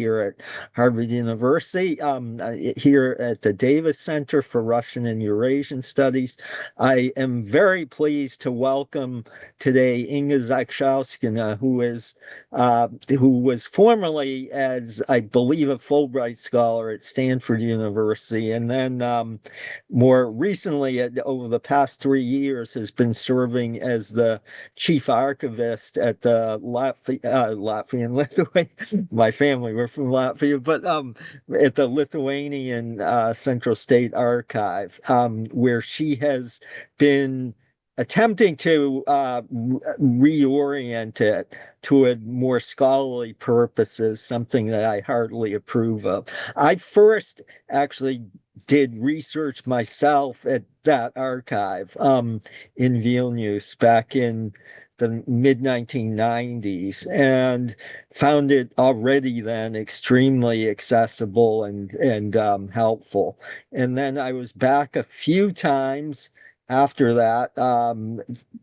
here at Harvard University, here at the Davis Center for Russian and Eurasian Studies. I am very pleased to welcome today Inga Zakšauskienė, who was formerly, as I believe, a Fulbright scholar at Stanford University, and then more recently, over the past 3 years, has been serving as the chief archivist at the Latvian Lithuania. My family were from Latvia, but at the Lithuanian Central State Archive, where she has been attempting to reorient it toward more scholarly purposes, something that I heartily approve of. I first actually did research myself at that archive in Vilnius back in the mid-1990s, and found it already then extremely accessible and helpful. And then I was back a few times after that.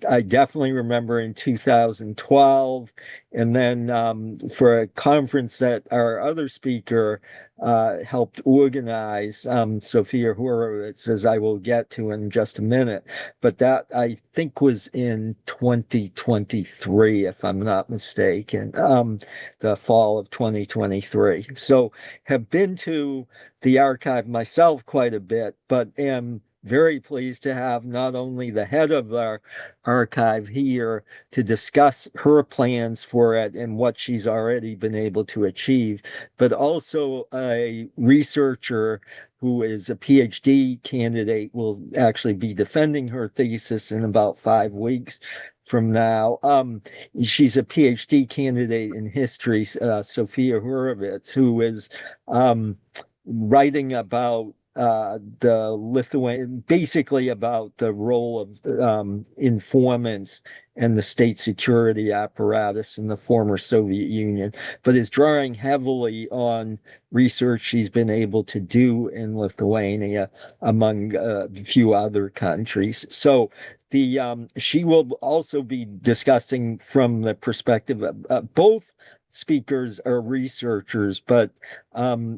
I definitely remember in 2012, and then for a conference that our other speaker helped organize, Sophia Horowitz, as I will get to in just a minute. But that, I think, was in 2023, if I'm not mistaken, the fall of 2023. So have been to the archive myself quite a bit, but am very pleased to have not only the head of our archive here to discuss her plans for it and what she's already been able to achieve, but also a researcher who is a PhD candidate, will actually be defending her thesis in about 5 weeks from now. She's a PhD candidate in history, Sophia Horowitz, who is writing about the Lithuanian, basically about the role of informants and the state security apparatus in the former Soviet Union, but is drawing heavily on research she's been able to do in Lithuania, among a few other countries. So she will also be discussing from the perspective of both speakers are researchers, but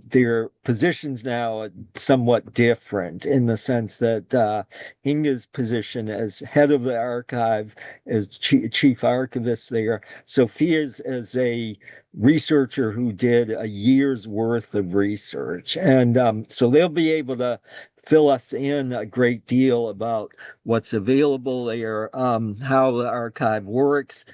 their positions now are somewhat different, in the sense that Inga's position as head of the archive, as chief archivist there, Sophia's as a researcher who did a year's worth of research. And so they'll be able to fill us in a great deal about what's available there, how the archive works,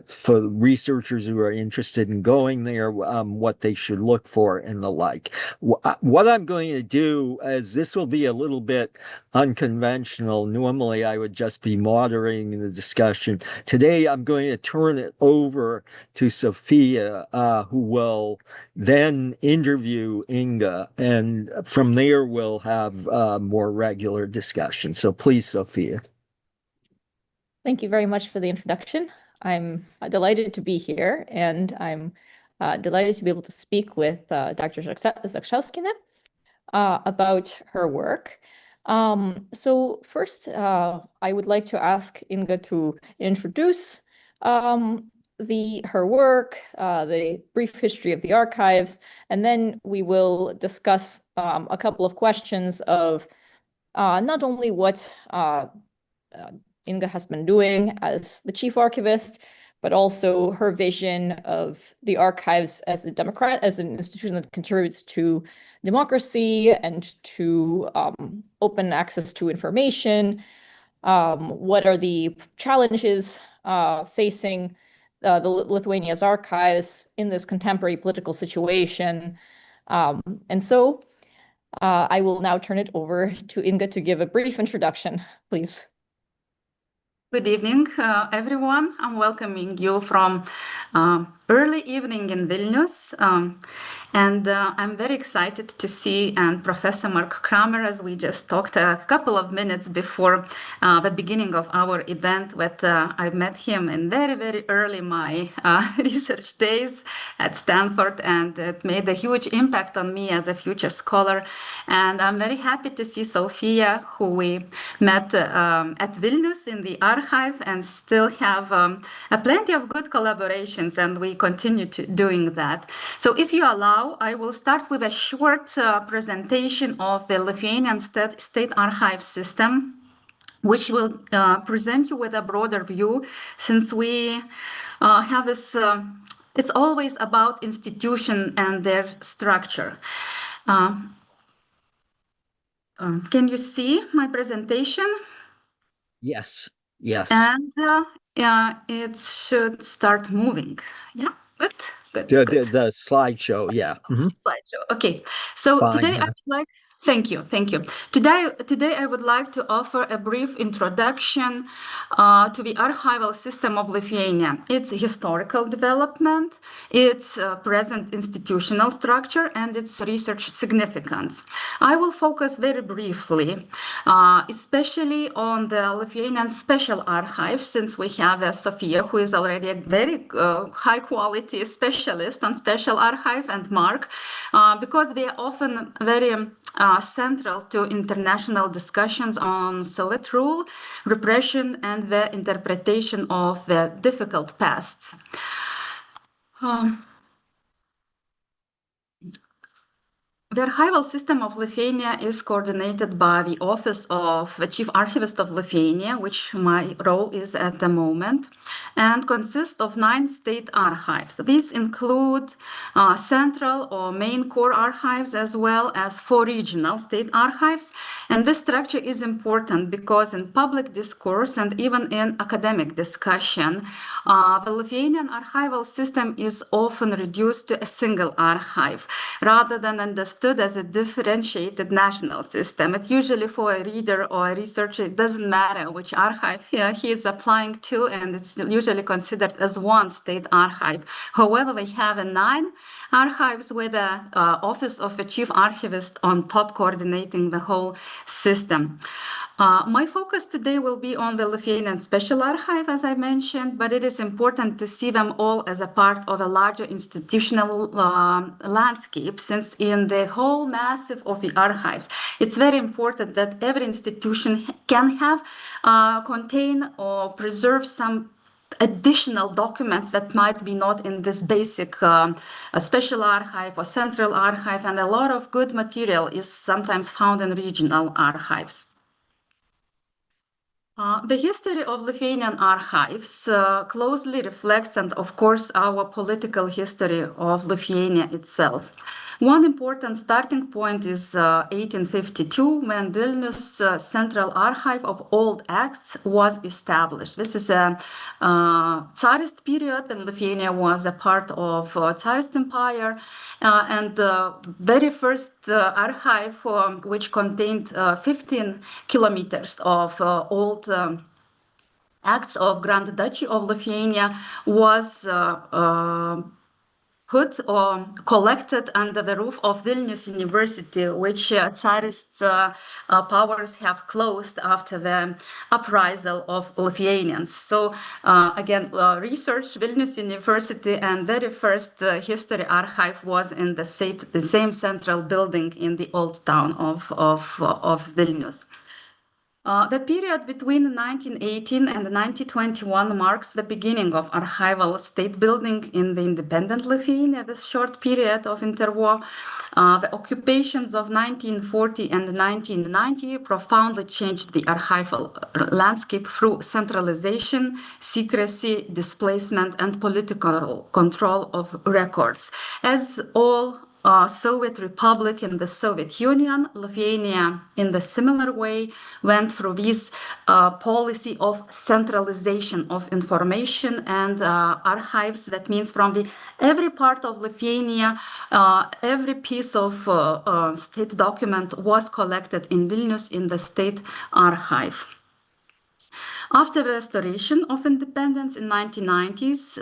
for researchers who are interested in going there, what they should look for and the like. What I'm going to do is, this will be a little bit unconventional. Normally, I would just be moderating the discussion. Today, I'm going to turn it over to Sophia, who will then interview Inga, and from there we'll have more regular discussion. So please, Sophia. Thank you very much for the introduction. I'm delighted to be here, and I'm delighted to be able to speak with Dr. Zakšauskienė about her work. So first, I would like to ask Inga to introduce her work, the brief history of the archives, and then we will discuss a couple of questions of not only what Inga has been doing as the chief archivist, but also her vision of the archives as an institution that contributes to democracy and to open access to information. What are the challenges facing Lithuania's archives in this contemporary political situation? And so I will now turn it over to Inga to give a brief introduction, please. Good evening, everyone. I'm welcoming you from early evening in Vilnius. And I'm very excited to see Professor Mark Kramer, as we just talked a couple of minutes before the beginning of our event. But I met him in very, very early my research days at Stanford, and it made a huge impact on me as a future scholar. And I'm very happy to see Sophia, who we met at Vilnius in the archive, and still have plenty of good collaborations. And we continue doing that. So if you allow, I will start with a short presentation of the Lithuanian State Archive system, which will present you with a broader view, since we have this, it's always about institution and their structure. Can you see my presentation? Yes, yes. And it should start moving. Yeah, good. The slideshow, yeah. Slideshow. Okay, so Fine, today yeah. I would like, thank you. Today I would like to offer a brief introduction to the archival system of Lithuania, its historical development, its present institutional structure, and its research significance. I will focus very briefly, especially on the Lithuanian Special Archive, since we have Sophia, who is already a very high quality specialist on Special Archive, and Mark, because they are often very central to international discussions on Soviet rule, repression, and the interpretation of the difficult pasts. The archival system of Lithuania is coordinated by the Office of the Chief Archivist of Lithuania, which my role is at the moment, and consists of 9 state archives. These include central or main core archives, as well as 4 regional state archives. And this structure is important because in public discourse and even in academic discussion, the Lithuanian archival system is often reduced to a single archive, rather than understood as a differentiated national system. It usually, for a reader or a researcher, it doesn't matter which archive he is applying to, and it's usually considered as one state archive. However, we have 9 archives with the Office of the Chief Archivist on top, coordinating the whole system. My focus today will be on the Lithuanian Special Archive, as I mentioned, but it is important to see them all as a part of a larger institutional landscape, since in the whole massive of the archives, it's very important that every institution can have, contain or preserve some additional documents that might be not in this basic special archive or central archive, and a lot of good material is sometimes found in regional archives. The history of Lithuanian archives closely reflects, and of course, our political history of Lithuania itself. One important starting point is 1852, when Vilnius Central Archive of Old Acts was established. This is a Tsarist period, and Lithuania was a part of Tsarist Empire, and the very first archive, which contained 15 kilometers of old acts of Grand Duchy of Lithuania, was put or collected under the roof of Vilnius University, which Tsarist powers have closed after the uprisal of Lithuanians. So again, research, Vilnius University, and very first history archive was in the same central building in the old town of Vilnius. The period between 1918 and 1921 marks the beginning of archival state building in the independent Lithuania. This short period of interwar, the occupations of 1940 and 1990 profoundly changed the archival landscape through centralization, secrecy, displacement, and political control of records. As all Soviet Republic in the Soviet Union, Lithuania, in the similar way, went through this policy of centralization of information and archives. That means from every part of Lithuania, every piece of state document was collected in Vilnius in the state archive. After the restoration of independence in 1990s,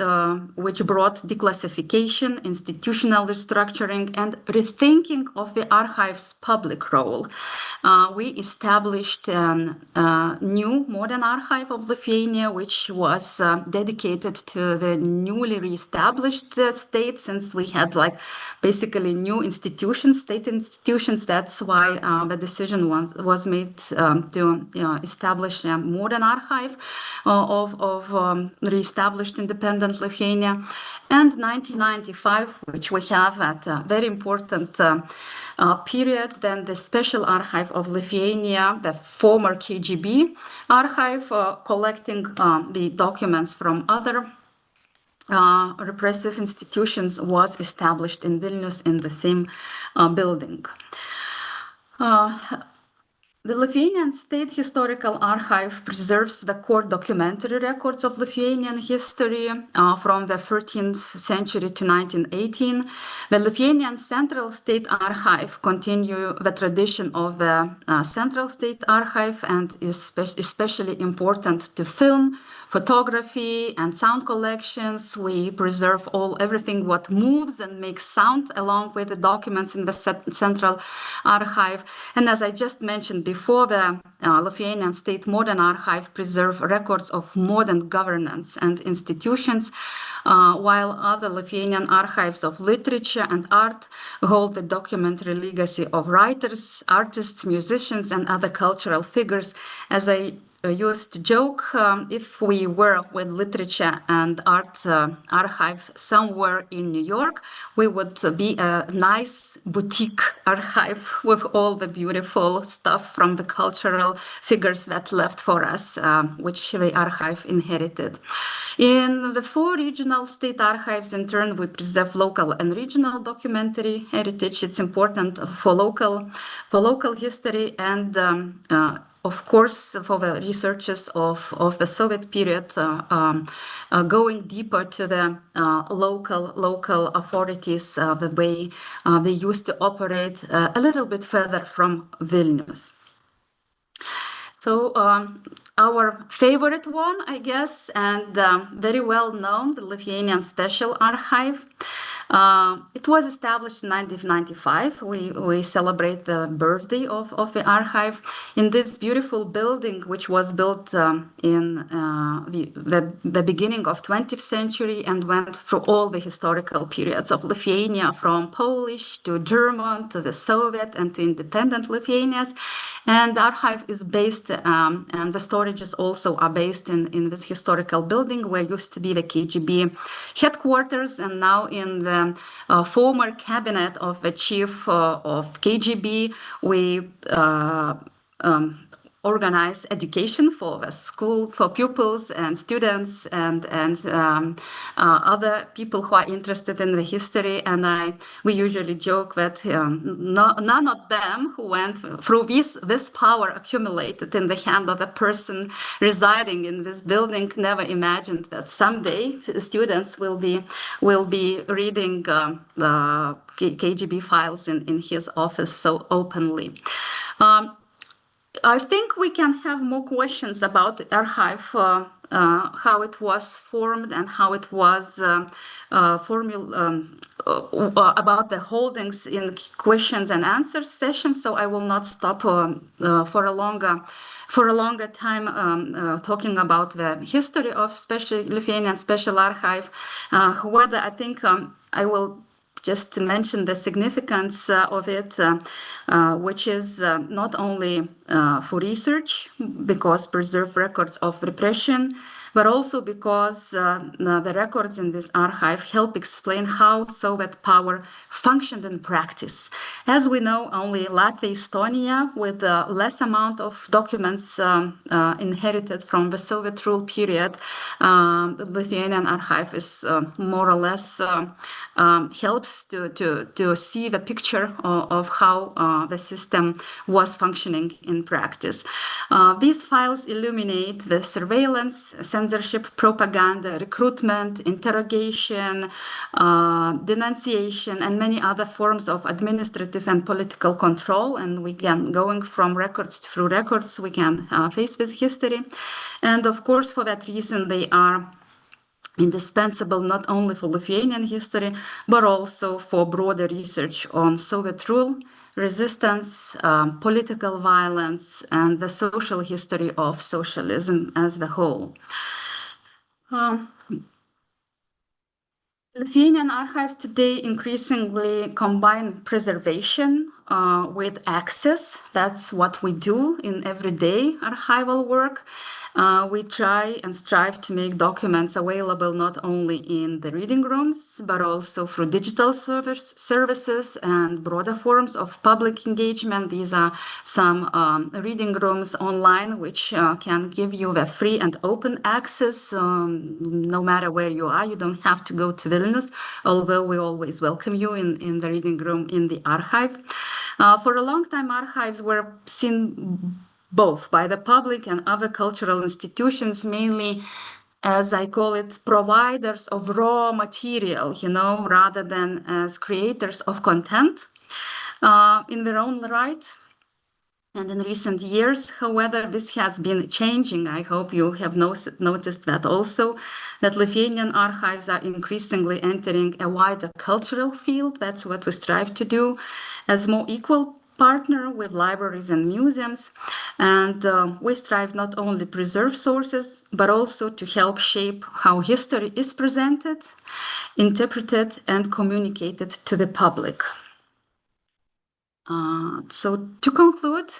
which brought declassification, institutional restructuring, and rethinking of the archive's public role, we established a new modern archive of Lithuania, which was dedicated to the newly reestablished state, since we had basically new institutions, state institutions. That's why the decision was made to establish a modern archive Archive of re-established independent Lithuania, and 1995, which we have at a very important period, then the Special Archive of Lithuania, the former KGB archive, collecting the documents from other repressive institutions, was established in Vilnius in the same building. The Lithuanian State Historical Archive preserves the core documentary records of Lithuanian history from the 13th century to 1918. The Lithuanian Central State Archive continues the tradition of the Central State Archive and is especially important to film, photography, and sound collections. We preserve everything what moves and makes sound along with the documents in the Central Archive. And as I just mentioned before, the Lithuanian State Modern Archive preserve records of modern governance and institutions, while other Lithuanian archives of literature and art hold the documentary legacy of writers, artists, musicians, and other cultural figures. As I used to joke, if we were with literature and art archive somewhere in New York, we would be a nice boutique archive with all the beautiful stuff from the cultural figures that left for us, which the archive inherited. In the 4 regional state archives, in turn, we preserve local and regional documentary heritage. It's important for local history and of course, for the researchers of the Soviet period, going deeper to the local authorities, the way they used to operate a little bit further from Vilnius. So our favorite one, I guess, and very well known, the Lithuanian Special Archive. It was established in 1995. We celebrate the birthday of the archive in this beautiful building, which was built in the beginning of 20th century and went through all the historical periods of Lithuania, from Polish to German to the Soviet and to independent Lithuanias. And the archive is based, and the storages also are based in this historical building where used to be the KGB headquarters, and now in the former cabinet of the chief of KGB, we organize education for the school, for pupils and students and other people who are interested in the history. And we usually joke that none of them who went through this power accumulated in the hand of a person residing in this building never imagined that someday students will be reading the KGB files in his office so openly. I think we can have more questions about the archive, how it was formed and how it was about the holdings in questions and answers session. So I will not stop for a longer time talking about the history of Lithuanian Special Archive. However, I think I will just to mention the significance of it, which is not only for research, because preserve records of repression, but also because the records in this archive help explain how Soviet power functioned in practice. As we know, only Latvia, Estonia, with less amount of documents inherited from the Soviet rule period, the Lithuanian archive is more or less helps to see the picture of how the system was functioning in practice. These files illuminate the surveillance, censorship, propaganda, recruitment, interrogation, denunciation, and many other forms of administrative and political control. And we can, going from records through records, we can face this history. And of course, for that reason, they are indispensable not only for Lithuanian history, but also for broader research on Soviet rule, resistance, political violence, and the social history of socialism as a whole. Lithuanian archives today increasingly combine preservation with access. That's what we do in everyday archival work. We try and strive to make documents available not only in the reading rooms, but also through digital services and broader forms of public engagement. These are some reading rooms online which can give you the free and open access no matter where you are. You don't have to go to Vilnius, although we always welcome you in the reading room in the archive. For a long time, archives were seen both by the public and other cultural institutions, mainly, as I call it, providers of raw material, rather than as creators of content in their own right. And in recent years, however, this has been changing. I hope you have noticed that also, that Lithuanian archives are increasingly entering a wider cultural field. That's what we strive to do as more equal partner with libraries and museums, and we strive not only preserve sources, but also to help shape how history is presented, interpreted, and communicated to the public. So to conclude,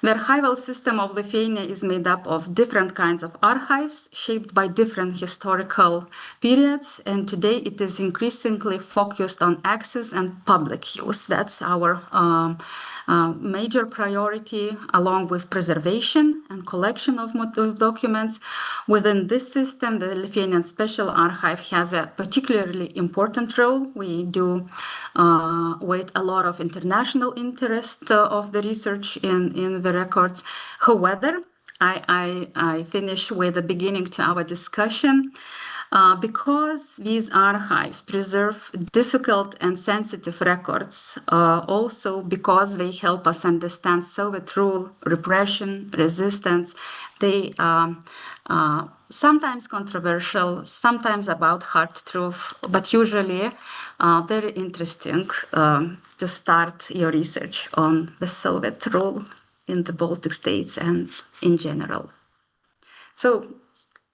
the archival system of Lithuania is made up of different kinds of archives shaped by different historical periods, and today it is increasingly focused on access and public use. That's our major priority, along with preservation and collection of documents. Within this system, the Lithuanian Special Archive has a particularly important role. We do with a lot of international interest of the research in the records. However, I finish with the beginning to our discussion. Because these archives preserve difficult and sensitive records, also because they help us understand Soviet rule, repression, resistance, they sometimes controversial, sometimes about hard truth, but usually very interesting to start your research on the Soviet rule in the Baltic states and in general. So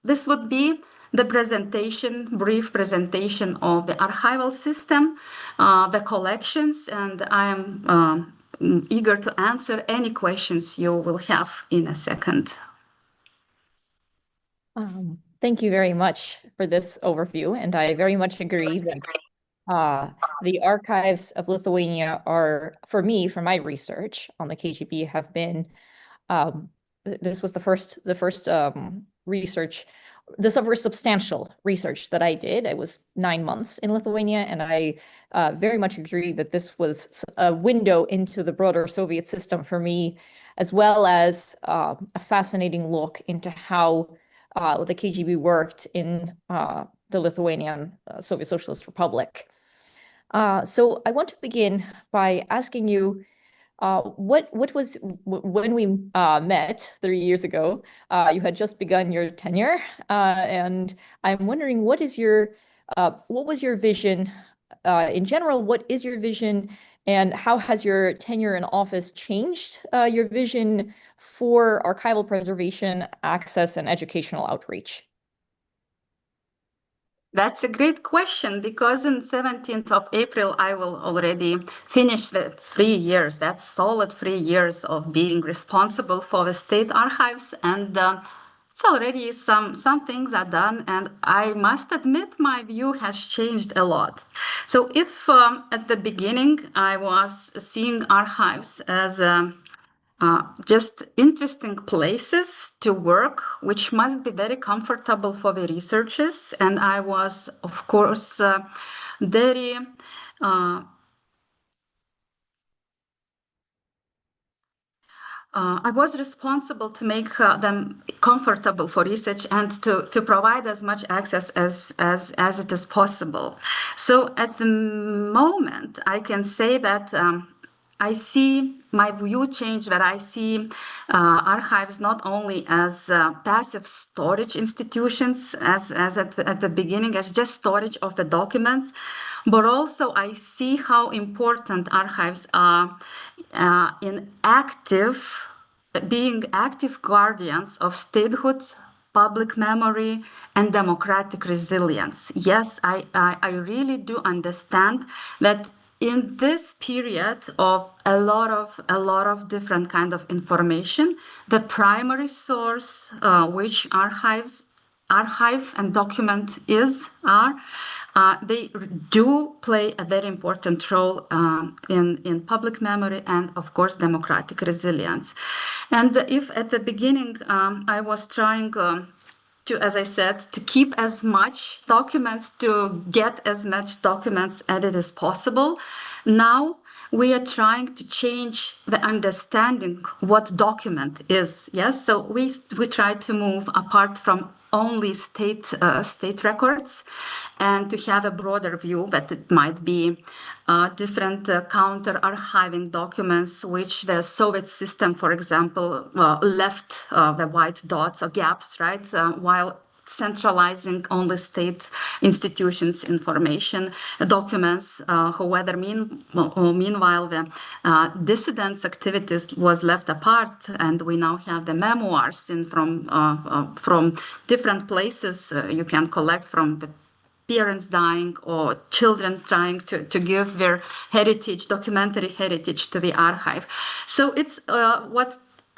this would be the brief presentation of the archival system, the collections, and I am eager to answer any questions you will have in a second. Thank you very much for this overview, and I very much agree that the archives of Lithuania are, for me, for my research on the KGB, have been. This was the first research. This was very substantial research that I did. It was 9 months in Lithuania, and I very much agree that this was a window into the broader Soviet system for me, as well as a fascinating look into how the KGB worked in the Lithuanian Soviet Socialist Republic. So I want to begin by asking you, what was, when we met 3 years ago, you had just begun your tenure, and I'm wondering what was your vision in general? What is your vision, and how has your tenure in office changed your vision for archival preservation, access, and educational outreach? That's a great question, because on 17th of April, I will already finish the 3 years. That's solid 3 years of being responsible for the state archives. And it's already some things are done. And I must admit, my view has changed a lot. So if at the beginning, I was seeing archives as just interesting places to work, which must be very comfortable for the researchers. And I was, of course, very I was responsible to make them comfortable for research and to provide as much access as it is possible. So at the moment, I can say that I see my view change, that I see archives not only as passive storage institutions, as at the beginning, as just storage of the documents, but also I see how important archives are in being active guardians of statehood, public memory, and democratic resilience. Yes, I really do understand that in this period of a lot of different kind of information, the primary source, which archive and document they do play a very important role in public memory and, of course, democratic resilience. And if at the beginning I was trying as I said, to keep as much documents, to get as much documents as it is possible. Now we are trying to change the understanding what document is. Yes, so we try to move apart from only state records and to have a broader view that it might be different counter-archiving documents, which the Soviet system, for example, left the white dots or gaps, right, while centralizing only state institutions' information documents. However, meanwhile, the dissidents' activities was left apart, and we now have the memoirs from different places you can collect from the parents dying or children trying to give their heritage, documentary heritage to the archive. So it's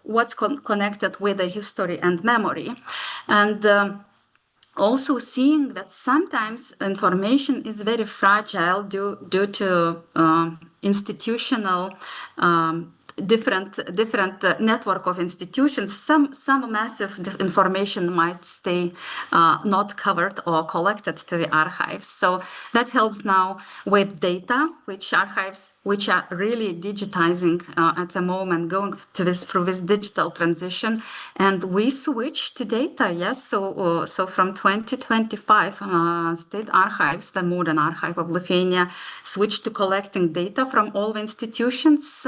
what's connected with the history and memory. And also seeing that sometimes information is very fragile due to institutional different network of institutions. Some massive information might stay not covered or collected to the archives. So that helps now with data, which archives, which are really digitizing at the moment, going through this digital transition, and we switch to data. Yes, so from 2025, state archives, the modern archive of Lithuania, switched to collecting data from all institutions,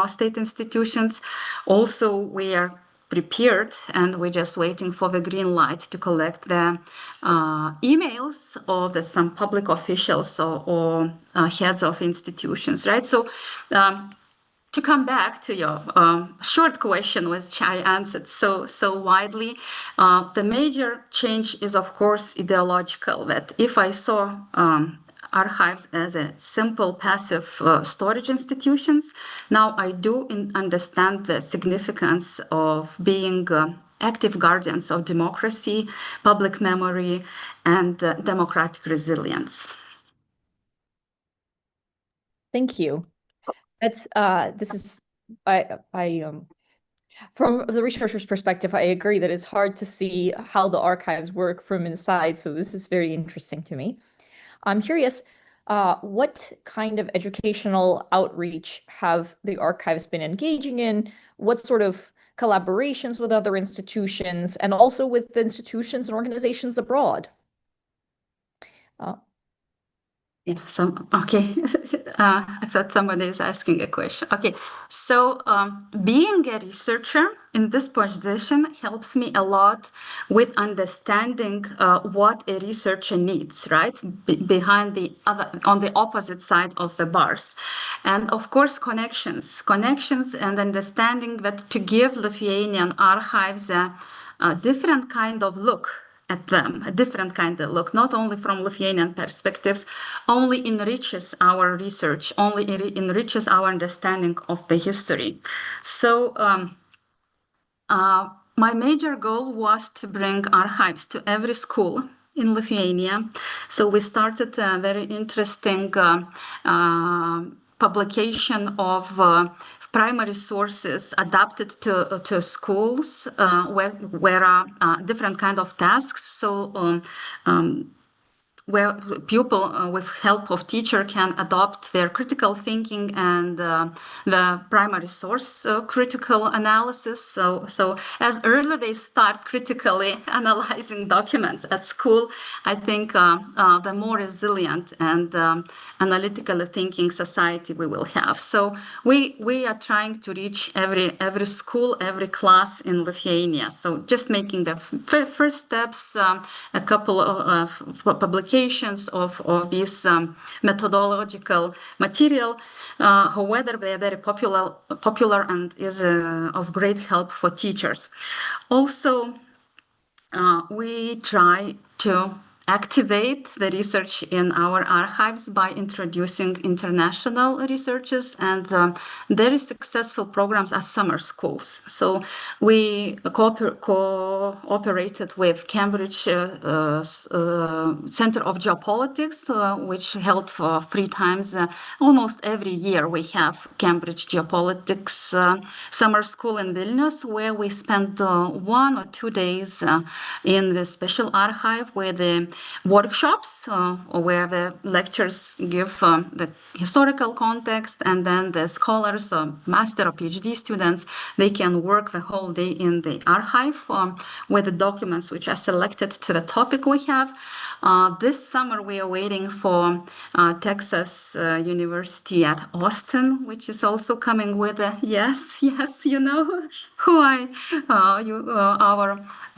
state institutions. Also, we are prepared and we're just waiting for the green light to collect the emails of some public officials or heads of institutions, right? So to come back to your short question, which I answered so widely, the major change is, of course, ideological, that if I saw archives as a simple passive storage institutions, now I do understand the significance of being active guardians of democracy, public memory, and democratic resilience. Thank you. That's this is from the researcher's perspective, I agree that it's hard to see how the archives work from inside. So this is very interesting to me. I'm curious, what kind of educational outreach have the archives been engaging in? What sort of collaborations with other institutions and also with the institutions and organizations abroad? Yeah, okay. I thought somebody is asking a question. Okay, so being a researcher in this position helps me a lot with understanding what a researcher needs, right? Behind the on the opposite side of the bars. And of course, connections and understanding that to give Lithuanian archives a different kind of look at them, a different kind of look, not only from Lithuanian perspectives, only enriches our research, only enriches our understanding of the history. So my major goal was to bring archives to every school in Lithuania. So we started a very interesting publication of primary sources adapted to schools where are different kind of tasks. So where pupil with help of teacher can adopt their critical thinking and the primary source critical analysis. So as early they start critically analyzing documents at school, I think the more resilient and analytically thinking society we will have. So we are trying to reach every school, every class in Lithuania. So just making the first steps, a couple of publications of this methodological material. However, they are very popular and is of great help for teachers. Also, we try to activate the research in our archives by introducing international researchers, and very successful programs are summer schools. So we cooperated with Cambridge Center of Geopolitics, which held for 3 times. Almost every year we have Cambridge Geopolitics summer school in Vilnius, where we spend 1 or 2 days in the special archive where the workshops, where the lectures give the historical context, and then the scholars, master or PhD students, they can work the whole day in the archive with the documents which are selected to the topic we have. This summer we are waiting for Texas University at Austin, which is also coming with a yes, you know who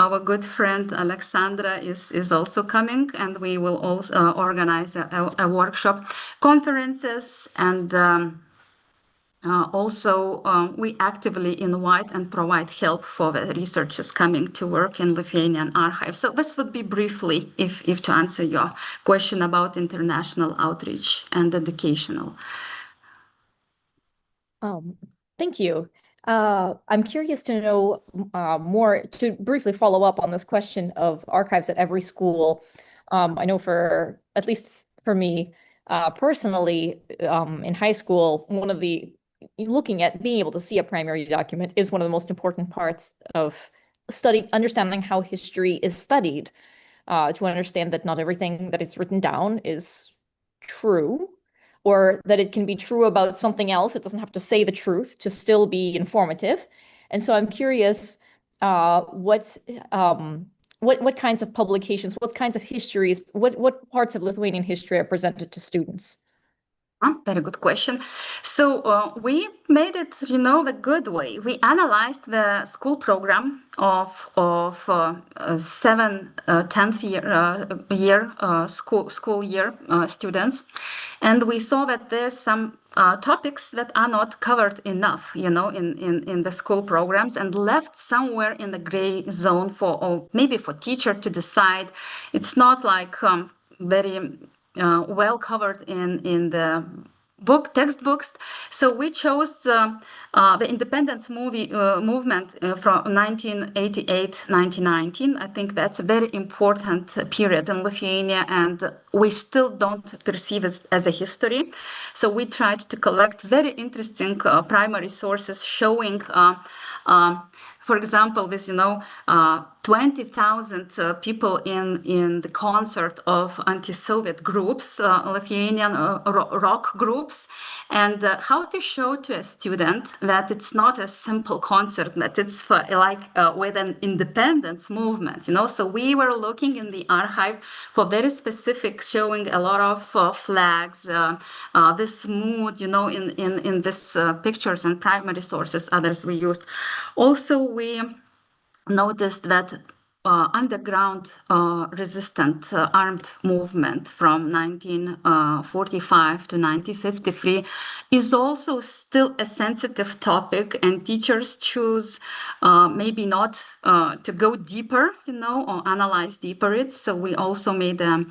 our good friend Alexandra is also coming, and we will also organize a workshop, conferences, and also we actively invite and provide help for the researchers coming to work in Lithuanian archives. So this would be briefly, if to answer your question about international outreach and educational. Thank you. I'm curious to know more, to briefly follow up on this question of archives at every school. I know for, at least for me personally, in high school, looking at being able to see a primary document is one of the most important parts of understanding how history is studied, to understand that not everything that is written down is true, or that it can be true about something else. It doesn't have to say the truth to still be informative. And so I'm curious, what kinds of publications, what kinds of histories, what parts of Lithuanian history are presented to students? Very good question. So we made it, the good way. We analyzed the school program of 10th year school year students, and we saw that there's some topics that are not covered enough, in the school programs, and left somewhere in the gray zone or maybe for teacher to decide. It's not like very well covered in the textbooks. So we chose the independence movement from 1988-1919. I think that's a very important period in Lithuania, and we still don't perceive it as a history. So we tried to collect very interesting primary sources showing for example, this 20,000 people in the concert of anti-Soviet groups, Lithuanian rock groups, and how to show to a student that it's not a simple concert, that it's with an independence movement. So we were looking in the archive for very specific, showing a lot of flags, this mood, in this pictures and primary sources others we used. Also, we noticed that underground resistant armed movement from 1945 to 1953 is also still a sensitive topic, and teachers choose maybe not to go deeper, or analyze deeper it. So we also made a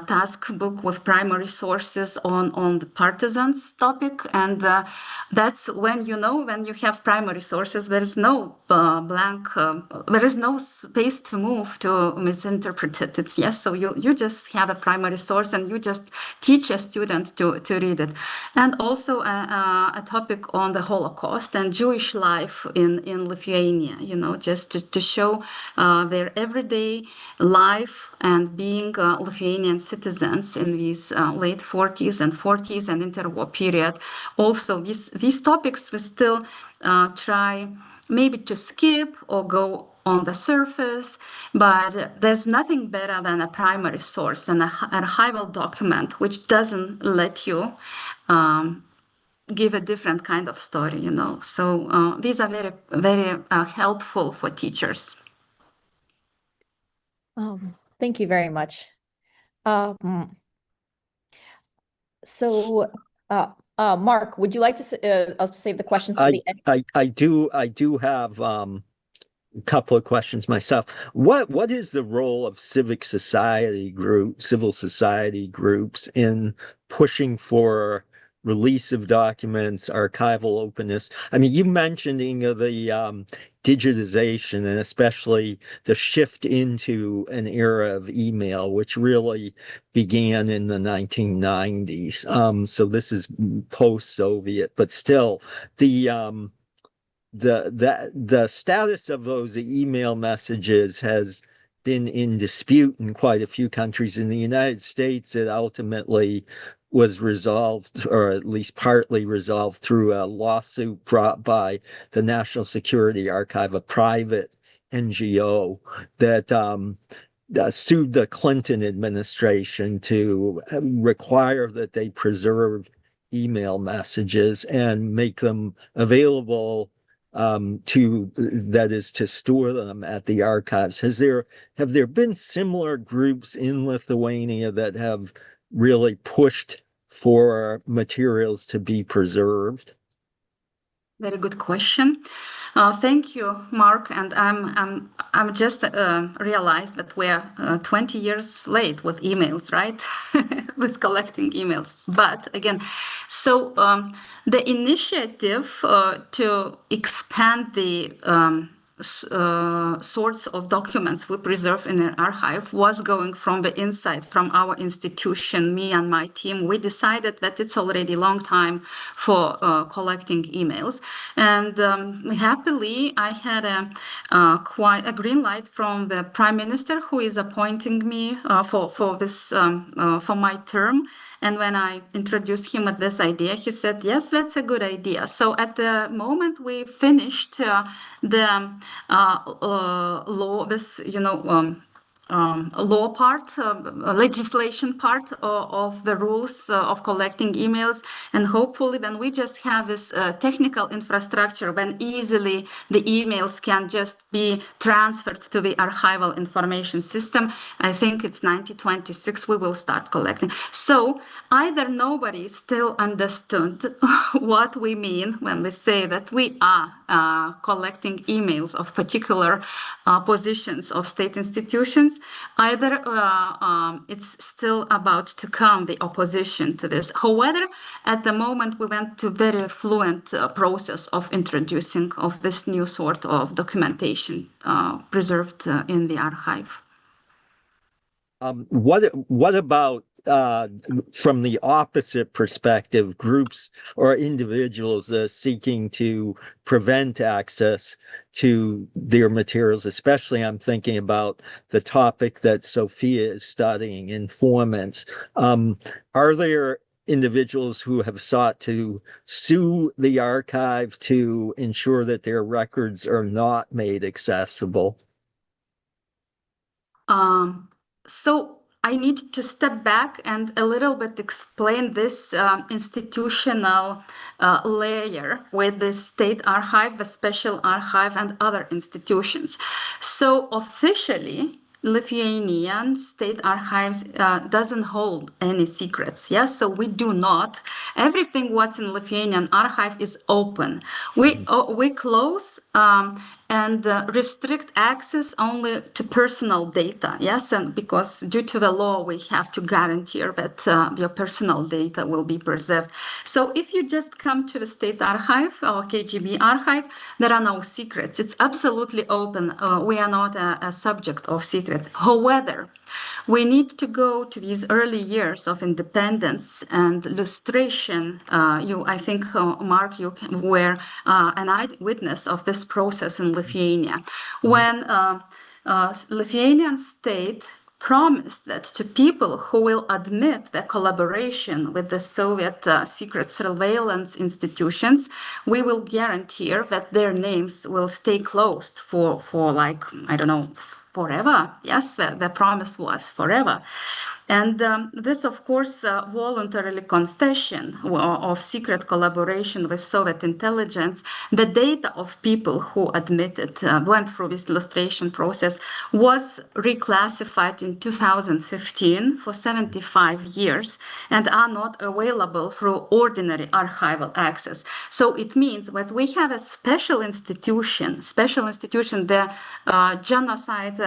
task book with primary sources on the partisans topic, and that's when when you have primary sources, there is no blank, there is no space to move to misinterpret it. Yes, so you just have a primary source and you just teach a student to read it. And also a topic on the Holocaust and Jewish life in Lithuania, just to show their everyday life and being Lithuanian citizens in these late 40s and interwar period. Also, these topics we still try maybe to skip or go on the surface, but there's nothing better than a primary source and an archival document which doesn't let you give a different kind of story, So these are very, very helpful for teachers. Thank you very much. So, Mark, would you like to us to save the questions for the end? I do have a couple of questions myself. What is the role of civil society groups in pushing for release of documents, archival openness? I mean, you mentioned, Inga, the digitization, and especially the shift into an era of email, which really began in the 1990s. So this is post-Soviet, but still the status of those email messages has been in dispute in quite a few countries. In the United States, it ultimately was resolved, or at least partly resolved, through a lawsuit brought by the National Security Archive, a private NGO that sued the Clinton administration to require that they preserve email messages and make them available to store them at the archives. Have there been similar groups in Lithuania that have really pushed for materials to be preserved? Very good question. Thank you, Mark. And I'm just realized that we're 20 years late with emails, right? With collecting emails. But again, so the initiative to expand the sorts of documents we preserve in an archive was going from the inside, from our institution, me and my team. We decided that it's already a long time for collecting emails. And happily, I had quite a green light from the Prime Minister, who is appointing me for this for my term. And when I introduced him with this idea, he said, yes, that's a good idea. So at the moment we finished the law, this, law part, legislation part of the rules of collecting emails. And hopefully then we just have this technical infrastructure when easily the emails can just be transferred to the archival information system. I think it's 2026 we will start collecting. So either nobody still understood what we mean when we say that we are collecting emails of particular positions of state institutions, either it's still about to come, the opposition to this. However, at the moment we went to very fluent process of introducing of this new sort of documentation preserved in the archive. What about from the opposite perspective, groups or individuals seeking to prevent access to their materials? Especially, I'm thinking about the topic that Sophia is studying, informants. Are there individuals who have sought to sue the archive to ensure that their records are not made accessible? So I need to step back and a little bit explain this institutional layer with the state archive, the special archive, and other institutions. So officially, Lithuanian state archives doesn't hold any secrets. Yes, so we do not. Everything what's in Lithuanian archive is open. We close and restrict access only to personal data. Yes, and because due to the law, we have to guarantee that your personal data will be preserved. So if you just come to the state archive or KGB archive, there are no secrets. It's absolutely open. We are not a subject of secrets. However, we need to go to these early years of independence and lustration. I think, Mark, you were an eyewitness of this process in Lithuania, when Lithuanian state promised that to people who will admit the collaboration with the Soviet secret surveillance institutions, we will guarantee that their names will stay closed for like, I don't know, forever. Yes, the promise was forever. And this, of course, voluntarily confession of secret collaboration with Soviet intelligence, the data of people who admitted, went through this illustration process, was reclassified in 2015 for 75 years and are not available through ordinary archival access. So it means that we have a special institution, the genocide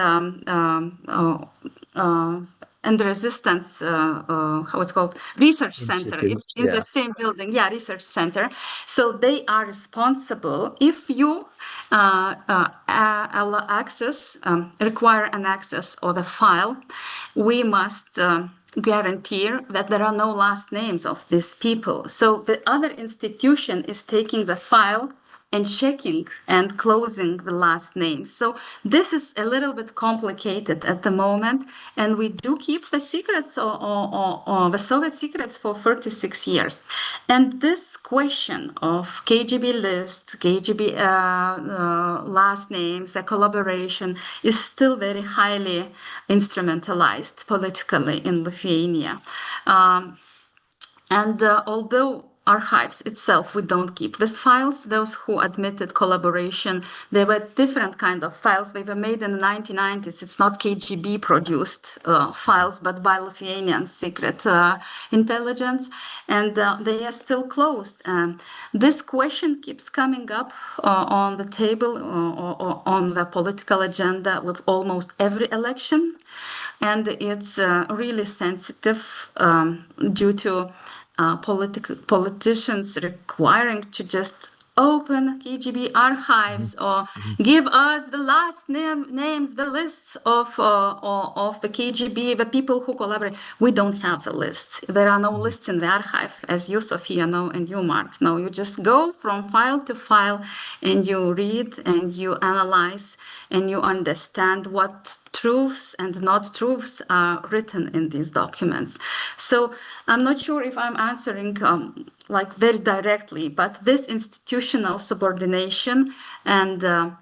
and the resistance, how it's called, research center. It's in the same building, research center. So they are responsible. If you require an access of a file, we must guarantee that there are no last names of these people. So the other institution is taking the file and checking and closing the last names. So this is a little bit complicated at the moment, and we do keep the secrets or the Soviet secrets for 36 years. And this question of KGB list, KGB last names, the collaboration is still very highly instrumentalized politically in Lithuania. Although archives itself, we don't keep these files. Those who admitted collaboration, they were different kind of files. They were made in the 1990s. It's not KGB produced files, but by Lithuanian secret intelligence, and they are still closed. This question keeps coming up on the table or on the political agenda with almost every election, and it's really sensitive due to politicians requiring to just open KGB archives or give us the last names, the lists of the KGB, the people who collaborate. We don't have the lists. There are no lists in the archive, as you, Sophia, know, and you, Mark, know. You just go from file to file and you read and you analyze and you understand what truths and not truths are written in these documents. So I'm not sure if I'm answering like very directly, but this institutional subordination and the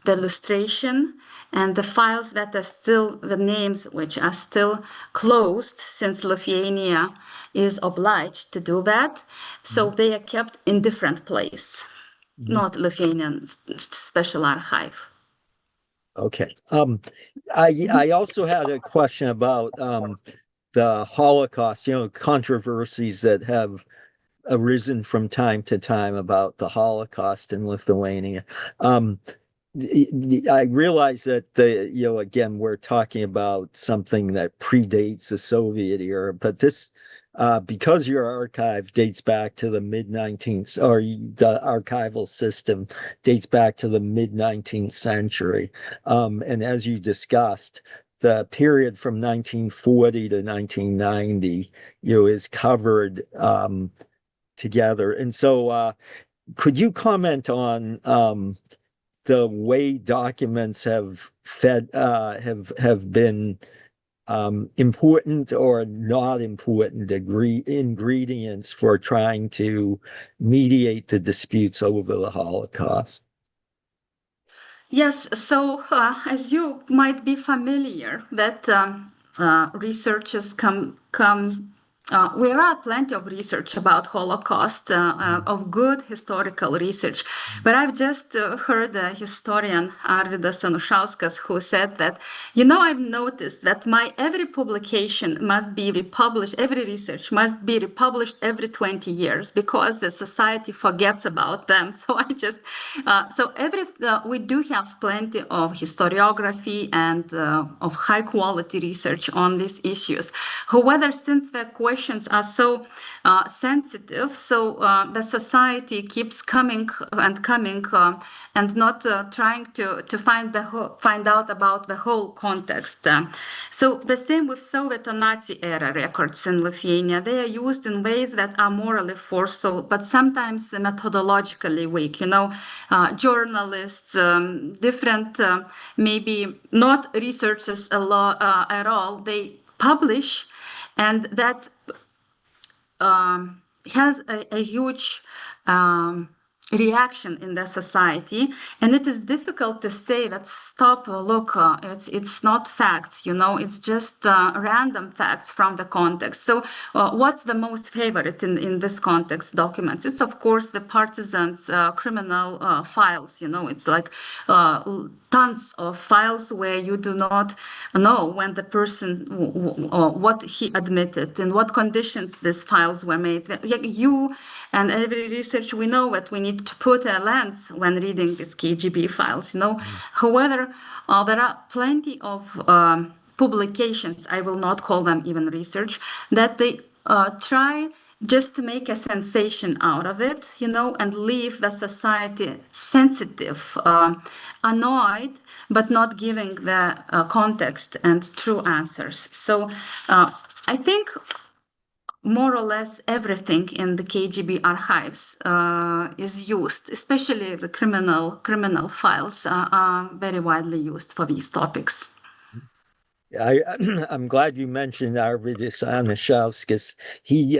illustration and the files that are still, the names which are still closed since Lithuania is obliged to do that. So they are kept in different place, not Lithuanian special archive. Okay. I also had a question about the Holocaust, controversies that have arisen from time to time about the Holocaust in Lithuania. I realize that again, we're talking about something that predates the Soviet era, but this, because your archive dates back to the mid-19th, or the archival system dates back to the mid-19th century. And as you discussed, the period from 1940 to 1990, is covered together. And so could you comment on the way documents have been important or not important ingredients for trying to mediate the disputes over the Holocaust? Yes, so as you might be familiar, that researchers come there are plenty of research about Holocaust, of good historical research. But I've just heard a historian, Arvydas Anušauskas, who said that, I've noticed that every publication must be republished, every research must be republished every 20 years because the society forgets about them. So we do have plenty of historiography and of high quality research on these issues. However, since the questions are so sensitive, so the society keeps coming and not trying to find out about the whole context. So the same with Soviet or Nazi era records in Lithuania. They are used in ways that are morally forceful, but sometimes methodologically weak. Journalists, different, maybe not researchers at all, they publish, and that has a huge reaction in the society, and it is difficult to say that stop, look, it's not facts, it's just random facts from the context. So what's the most favorite in this context documents? It's of course the partisans criminal files. It's like tons of files where you do not know when the person what he admitted, in what conditions these files were made. You and every research, we know that we need to put a lens when reading these KGB files. However, there are plenty of publications, I will not call them even research, that they try just to make a sensation out of it, and leave the society sensitive, annoyed, but not giving the context and true answers. So I think more or less everything in the KGB archives is used, especially the criminal files are very widely used for these topics. I'm glad you mentioned Archivist Zakšauskienė. He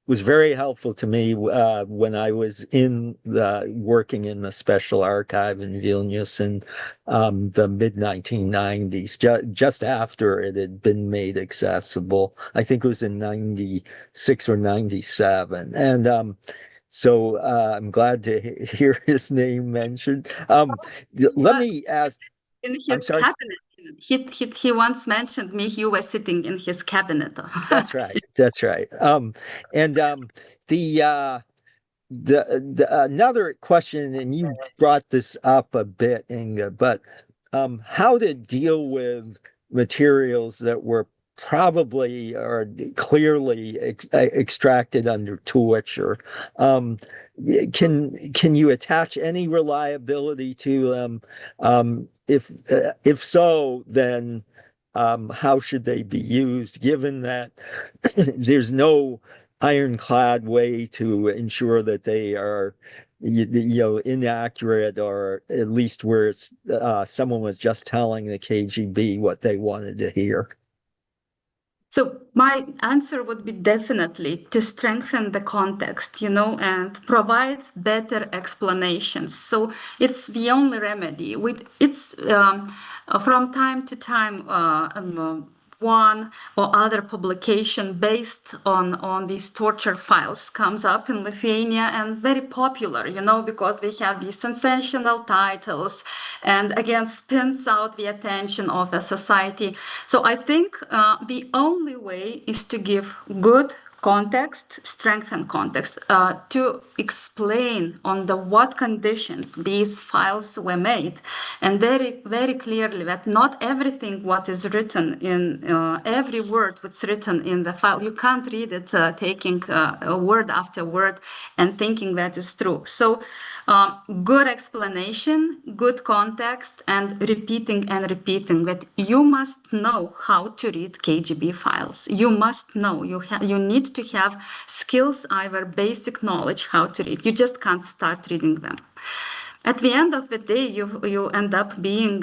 was very helpful to me when I was working in the Special Archive in Vilnius in the mid-1990s, just after it had been made accessible. I think it was in 96 or 97. And so I'm glad to hear his name mentioned. Let me ask. In his cabinet. He once mentioned me. You were sitting in his cabinet. That's right. That's right. The another question, and you brought this up a bit, Inga, but how to deal with materials that were probably or clearly extracted under torture. Can you attach any reliability to them? If so, then how should they be used, given that there's no ironclad way to ensure that they are inaccurate, or at least where it's someone was just telling the KGB what they wanted to hear? So my answer would be definitely to strengthen the context, and provide better explanations. So it's the only remedy. It's from time to time, one or other publication based on these torture files comes up in Lithuania, and very popular, because they have these sensational titles, and again spins out the attention of the society. So I think the only way is to give good context, strengthen context, to explain on what conditions these files were made, and very, very clearly that not everything what is written in every word what's written in the file, you can't read it taking word after word and thinking that is true. So good explanation, good context, and repeating that you must know how to read KGB files. You must know. You need to have skills, either basic knowledge how to read. You just can't start reading them. At the end of the day, you end up being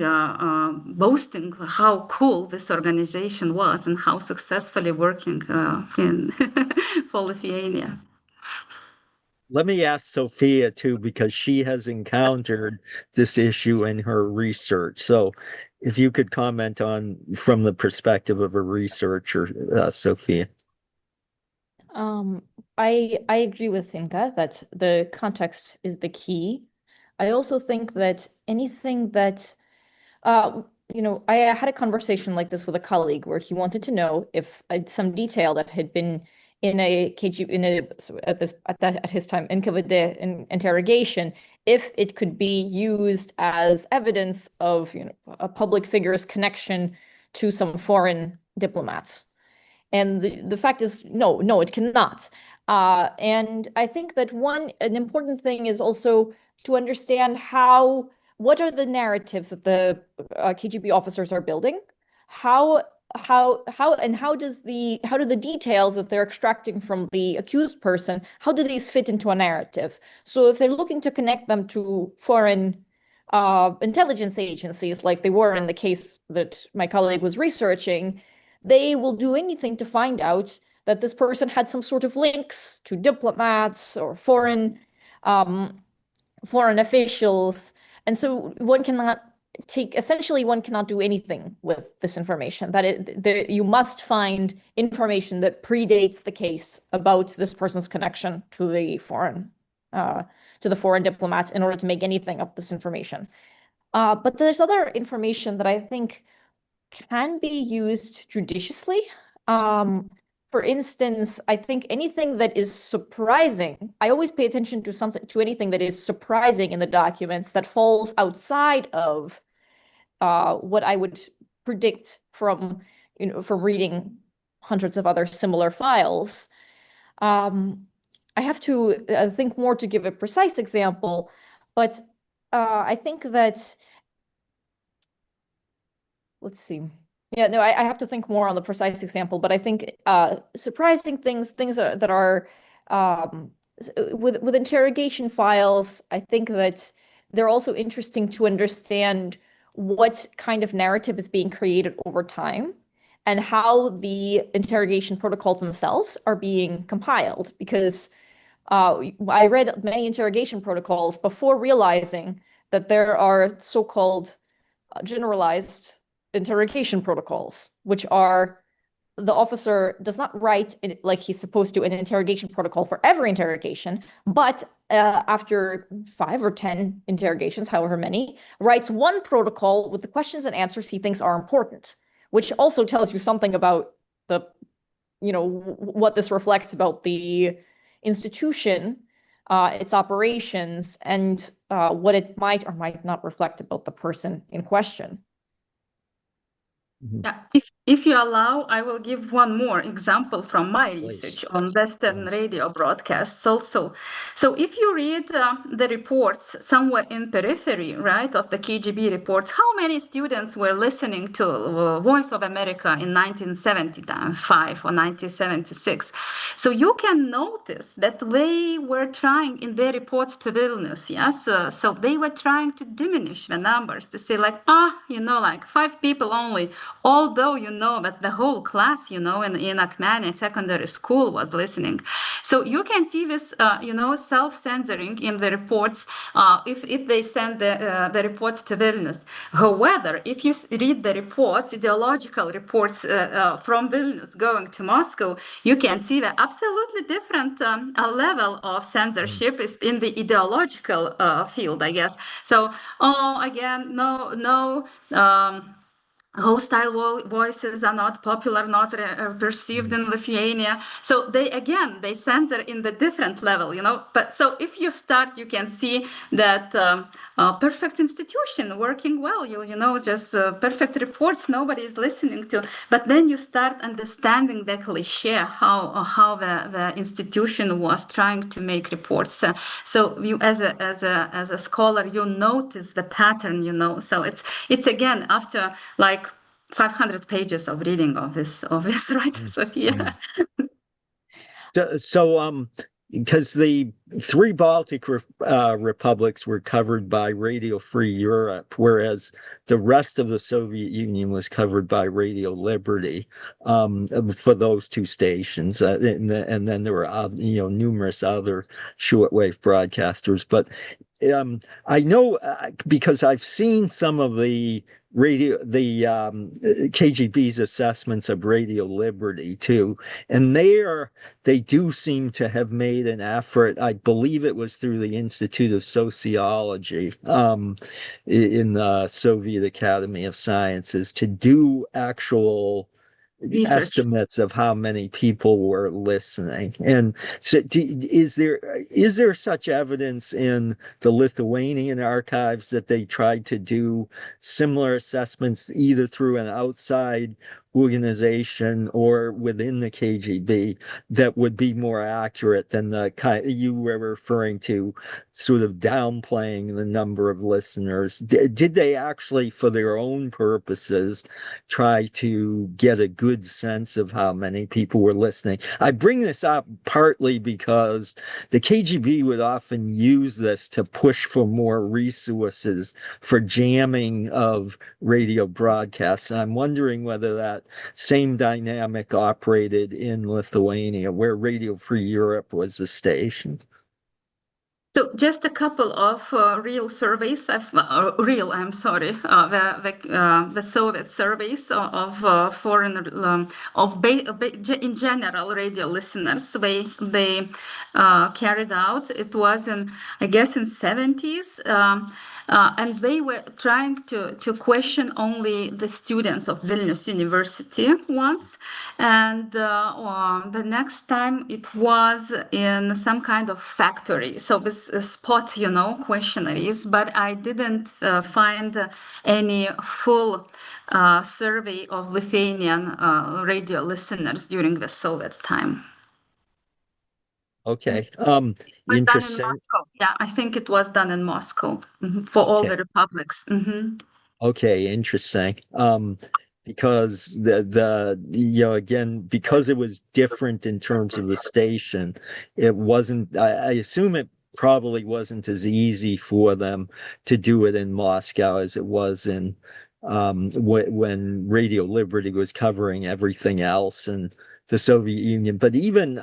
boasting how cool this organization was and how successfully working in for Lithuania. Let me ask Sophia too, because she has encountered this issue in her research. So if you could comment on from the perspective of a researcher, Sophia. I agree with Inga that the context is the key. I also think that anything that, I had a conversation like this with a colleague where he wanted to know if some detail that had been in a KGB at his time NKVD interrogation, if it could be used as evidence of a public figure's connection to some foreign diplomats. And the fact is, no, it cannot. And I think that an important thing is also to understand what are the narratives that the KGB officers are building, how do the details that they're extracting from the accused person, how do these fit into a narrative? So if they're looking to connect them to foreign intelligence agencies, like they were in the case that my colleague was researching, they will do anything to find out that this person had some sort of links to diplomats or foreign foreign officials. And so one cannot do anything with this information. You must find information that predates the case about this person's connection to the foreign diplomat in order to make anything of this information. But there's other information that I think can be used judiciously. For instance, I think anything that is surprising, I always pay attention to anything that is surprising in the documents that falls outside of what I would predict from reading hundreds of other similar files. I have to think more to give a precise example, but I think that, let's see. Yeah, no, I have to think more on the precise example, but I think surprising things that are with interrogation files, I think that they're also interesting to understand what kind of narrative is being created over time and how the interrogation protocols themselves are being compiled. Because I read many interrogation protocols before realizing that there are so-called generalized interrogation protocols, which are the officer does not write like he's supposed to an interrogation protocol for every interrogation, but after 5 or 10 interrogations, however many, writes one protocol with the questions and answers he thinks are important, which also tells you something about what this reflects about the institution, its operations, and what it might or might not reflect about the person in question. Yeah, if you allow, I will give one more example from my research on Western radio broadcasts also. So if you read the reports somewhere in periphery, right, of the KGB reports, how many students were listening to Voice of America in 1975 or 1976? So you can notice that they were trying in their reports to Vilnius, yes? So they were trying to diminish the numbers to say like, like 5 people only, although that the whole class, in Akhmany secondary school was listening. So you can see this, self-censoring in the reports if they send the reports to Vilnius. However, if you read the reports, ideological reports from Vilnius going to Moscow, you can see the absolutely different level of censorship is in the ideological field, I guess. So, again, no. Hostile voices are not popular, not perceived in Lithuania. So they censor in the different level, But so if you start, you can see that perfect institution working well, just perfect reports nobody is listening to. But then you start understanding the cliche, how the institution was trying to make reports. So you, as a scholar, you notice the pattern, So it's again after like 500 pages of reading of this, right, Sophia? So, because the 3 Baltic republics were covered by Radio Free Europe, whereas the rest of the Soviet Union was covered by Radio Liberty for those 2 stations, and then there were numerous other shortwave broadcasters. But I know because I've seen some of the KGB's assessments of Radio Liberty too, and they do seem to have made an effort. I believe it was through the Institute of Sociology in the Soviet Academy of Sciences to do actual estimates of how many people were listening. And so is there such evidence in the Lithuanian archives that they tried to do similar assessments either through an outside organization or within the KGB that would be more accurate than the kind you were referring to, sort of downplaying the number of listeners? Did they actually, for their own purposes, try to get a good sense of how many people were listening? I bring this up partly because the KGB would often use this to push for more resources for jamming of radio broadcasts. And I'm wondering whether that same dynamic operated in Lithuania, where Radio Free Europe was the station. So just a couple of real surveys, the Soviet surveys of foreign, in general, radio listeners. They carried out. It was in, I guess, in 70s, and they were trying to question only the students of Vilnius University once, and the next time it was in some kind of factory. So this spot, questionnaires, but I didn't find any full survey of Lithuanian radio listeners during the Soviet time. Okay. It was done in Interesting. Moscow. Yeah, I think it was done in Moscow for all the republics. Okay, interesting. Because again, because it was different in terms of the station, it wasn't, I assume it probably wasn't as easy for them to do it in Moscow as it was in when Radio Liberty was covering everything else in the Soviet Union. But even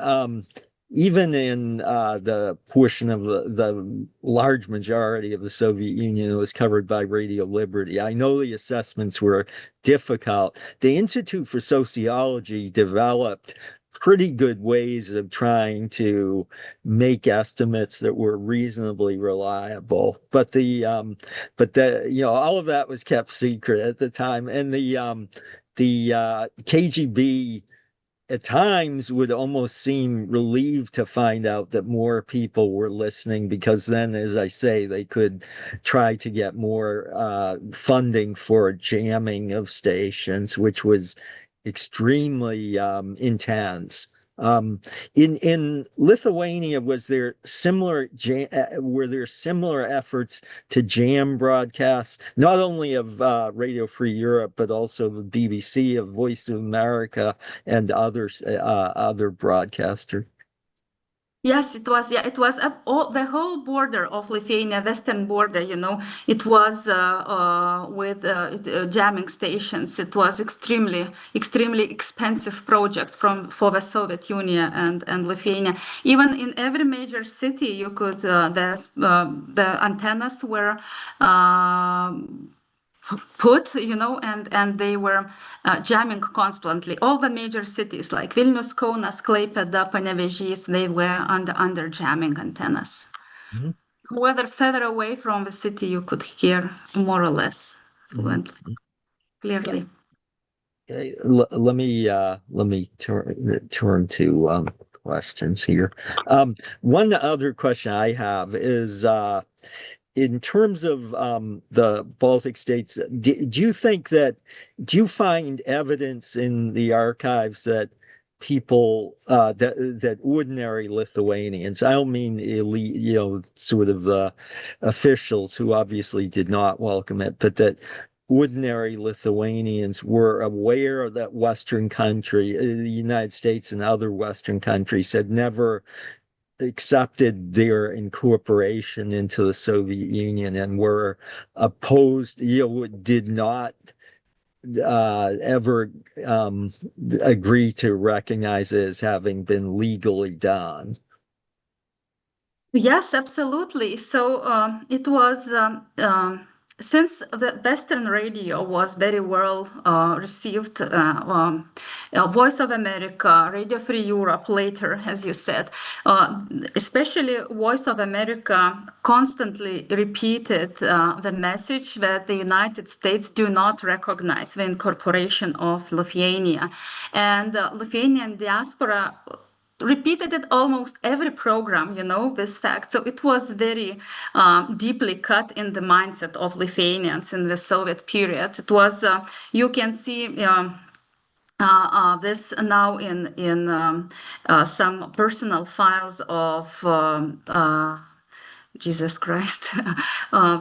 in the portion of the large majority of the Soviet Union that was covered by Radio Liberty, I know the assessments were difficult. The Institute for Sociology developed pretty good ways of trying to make estimates that were reasonably reliable, but all of that was kept secret at the time, and the KGB at times would almost seem relieved to find out that more people were listening, because then, as I say, they could try to get more funding for jamming of stations, which was extremely intense. In Lithuania, were there similar efforts to jam broadcasts, not only of Radio Free Europe, but also the BBC, of Voice of America, and other broadcasters? Yes, it was. Yeah, it was the whole border of Lithuania, western border. It was with jamming stations. It was extremely expensive project for the Soviet Union and Lithuania. Even in every major city, you could the antennas were put, and they were jamming constantly. All the major cities like Vilnius, Kaunas, Klaipėda, Panevėžys, they were under jamming antennas. Mhm. Whether further away from the city, you could hear more or less fluently, clearly. Okay, let me turn to questions here. One other question I have is, in terms of the Baltic states, do you find evidence in the archives that people that ordinary Lithuanians, I don't mean elite, sort of the officials who obviously did not welcome it, but that ordinary Lithuanians were aware that Western country, the United States and other Western countries, had never accepted their incorporation into the Soviet Union and were opposed, did not ever agree to recognize it as having been legally done. Yes, absolutely. So it was since the Western radio was very well received, Voice of America, Radio Free Europe later, as you said, especially Voice of America constantly repeated the message that the United States do not recognize the incorporation of Lithuania. And Lithuanian diaspora repeated it almost every program, this fact. So it was very deeply cut in the mindset of Lithuanians in the Soviet period. It was, you can see this now in some personal files of Jesus Christ,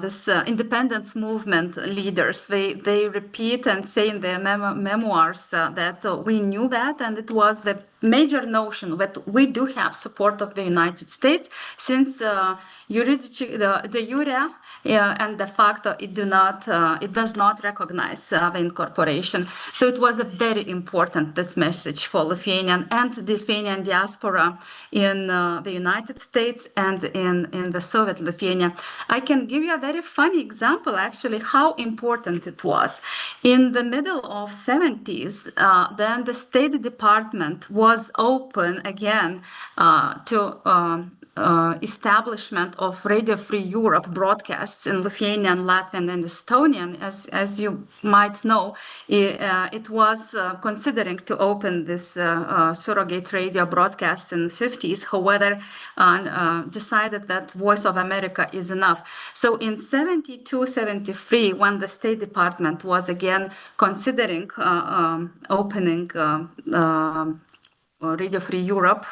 this independence movement leaders, they repeat and say in their memoirs that we knew that, and it was the major notion that we do have support of the United States, since the jure and de facto it does not recognize the incorporation. So it was a very important this message for Lithuanian and the Lithuanian diaspora in the United States and in the Soviet Lithuania. I can give you a very funny example, actually, how important it was. In the middle of 70s, then the State Department was open again to establishment of Radio Free Europe broadcasts in Lithuanian, Latvian, and Estonian. As you might know, it was considering to open this surrogate radio broadcast in the 50s. However, decided that Voice of America is enough. So in 72, 73, when the State Department was again considering opening Radio Free Europe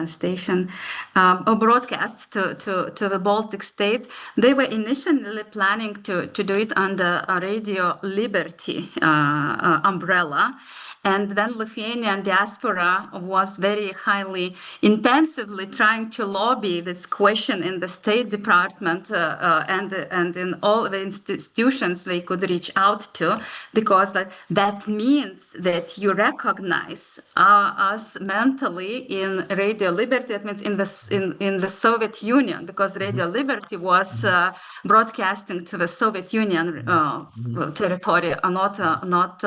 station or broadcast to the Baltic states, they were initially planning to do it under a Radio Liberty umbrella. And then Lithuanian diaspora was very highly, intensively trying to lobby this question in the State Department and in all the institutions they could reach out to, because that means that you recognize us mentally in Radio Liberty. That means in the Soviet Union, because Radio Liberty was broadcasting to the Soviet Union territory, not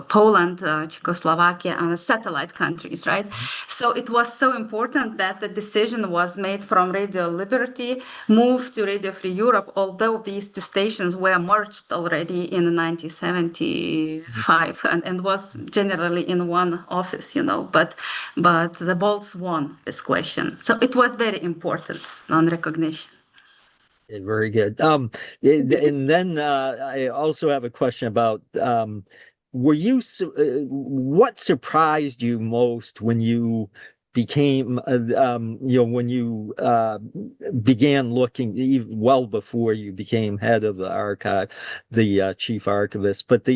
Poland, Czechoslovakia, and satellite countries, right? So it was so important that the decision was made from Radio Liberty, moved to Radio Free Europe, although these two stations were merged already in 1975 and was generally in one office, but the Balts won this question. So it was very important, non-recognition. Very good. And then I also have a question about what surprised you most when you became when you began looking, well before you became head of the archive, the chief archivist, but